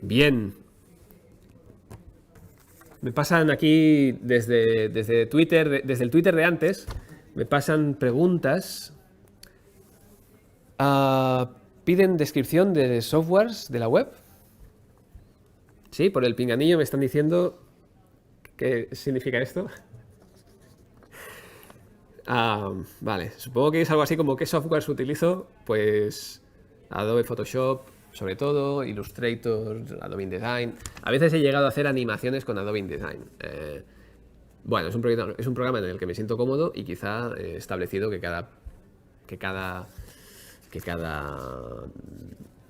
Bien. Me pasan aquí desde Twitter, desde el Twitter de antes, me pasan preguntas. ¿Piden descripción de softwares de la web? Sí, por el pinganillo me están diciendo qué significa esto. Vale, supongo que es algo así como qué softwares utilizo. Pues Adobe Photoshop, sobre todo, Illustrator, Adobe InDesign. A veces he llegado a hacer animaciones con Adobe InDesign. Bueno, es un programa en el que me siento cómodo y quizá he establecido que cada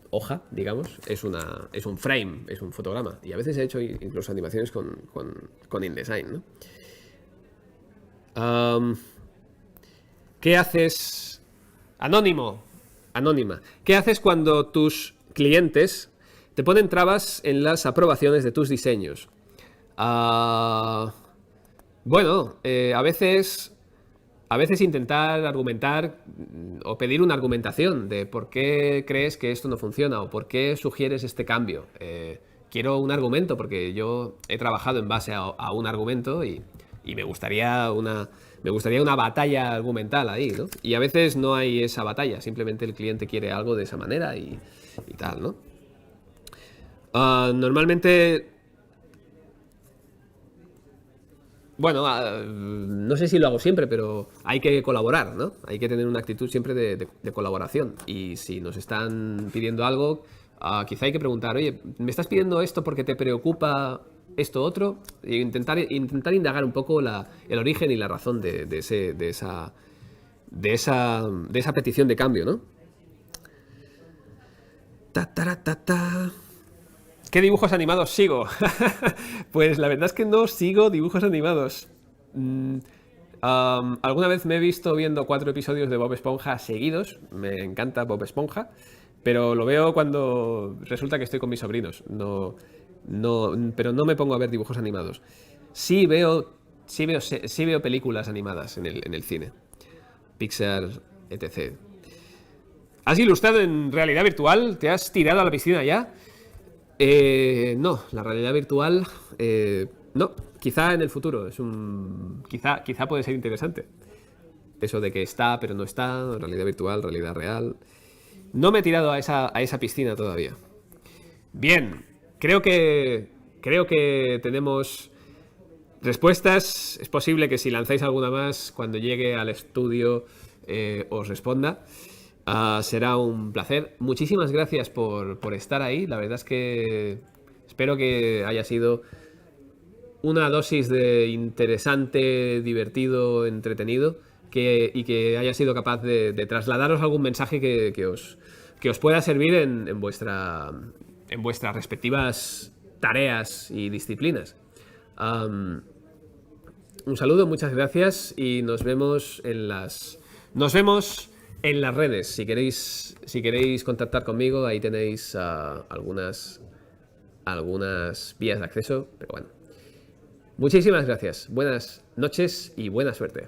hoja, digamos, es un frame, es un fotograma. Y a veces he hecho incluso animaciones con InDesign, ¿no? ¿Qué haces? Anónima. ¿Qué haces cuando tus clientes te ponen trabas en las aprobaciones de tus diseños? Bueno, a veces intentar argumentar o pedir una argumentación de por qué crees que esto no funciona o por qué sugieres este cambio. Quiero un argumento porque yo he trabajado en base a un argumento y me gustaría una batalla argumental ahí, ¿no? Y a veces no hay esa batalla, simplemente el cliente quiere algo de esa manera y tal, ¿no? Normalmente... Bueno, no sé si lo hago siempre, pero hay que colaborar, ¿no? Hay que tener una actitud siempre de colaboración. Y si nos están pidiendo algo, quizá hay que preguntar, oye, ¿me estás pidiendo esto porque te preocupa esto otro? E intentar indagar un poco el origen y la razón de esa petición de cambio, ¿no? ¿Qué dibujos animados sigo? Pues la verdad es que no sigo dibujos animados. Alguna vez me he visto viendo 4 episodios de Bob Esponja seguidos. Me encanta Bob Esponja. Pero lo veo cuando resulta que estoy con mis sobrinos. Pero no me pongo a ver dibujos animados. Sí veo películas animadas en el cine. Pixar, etc. ¿Has ilustrado en realidad virtual? ¿Te has tirado a la piscina ya? No, la realidad virtual no, quizá en el futuro quizá puede ser interesante eso de que está pero no está, realidad virtual, realidad real. No me he tirado a esa piscina todavía. Bien, creo que tenemos respuestas. Es posible que si lanzáis alguna más cuando llegue al estudio os responda. Será un placer. Muchísimas gracias por estar ahí. La verdad es que espero que haya sido una dosis de interesante, divertido, entretenido y que haya sido capaz de trasladaros algún mensaje que os pueda servir en vuestras respectivas tareas y disciplinas. Un saludo, muchas gracias y nos vemos en las redes. Si queréis contactar conmigo, ahí tenéis algunas vías de acceso. Pero bueno, muchísimas gracias. Buenas noches y buena suerte.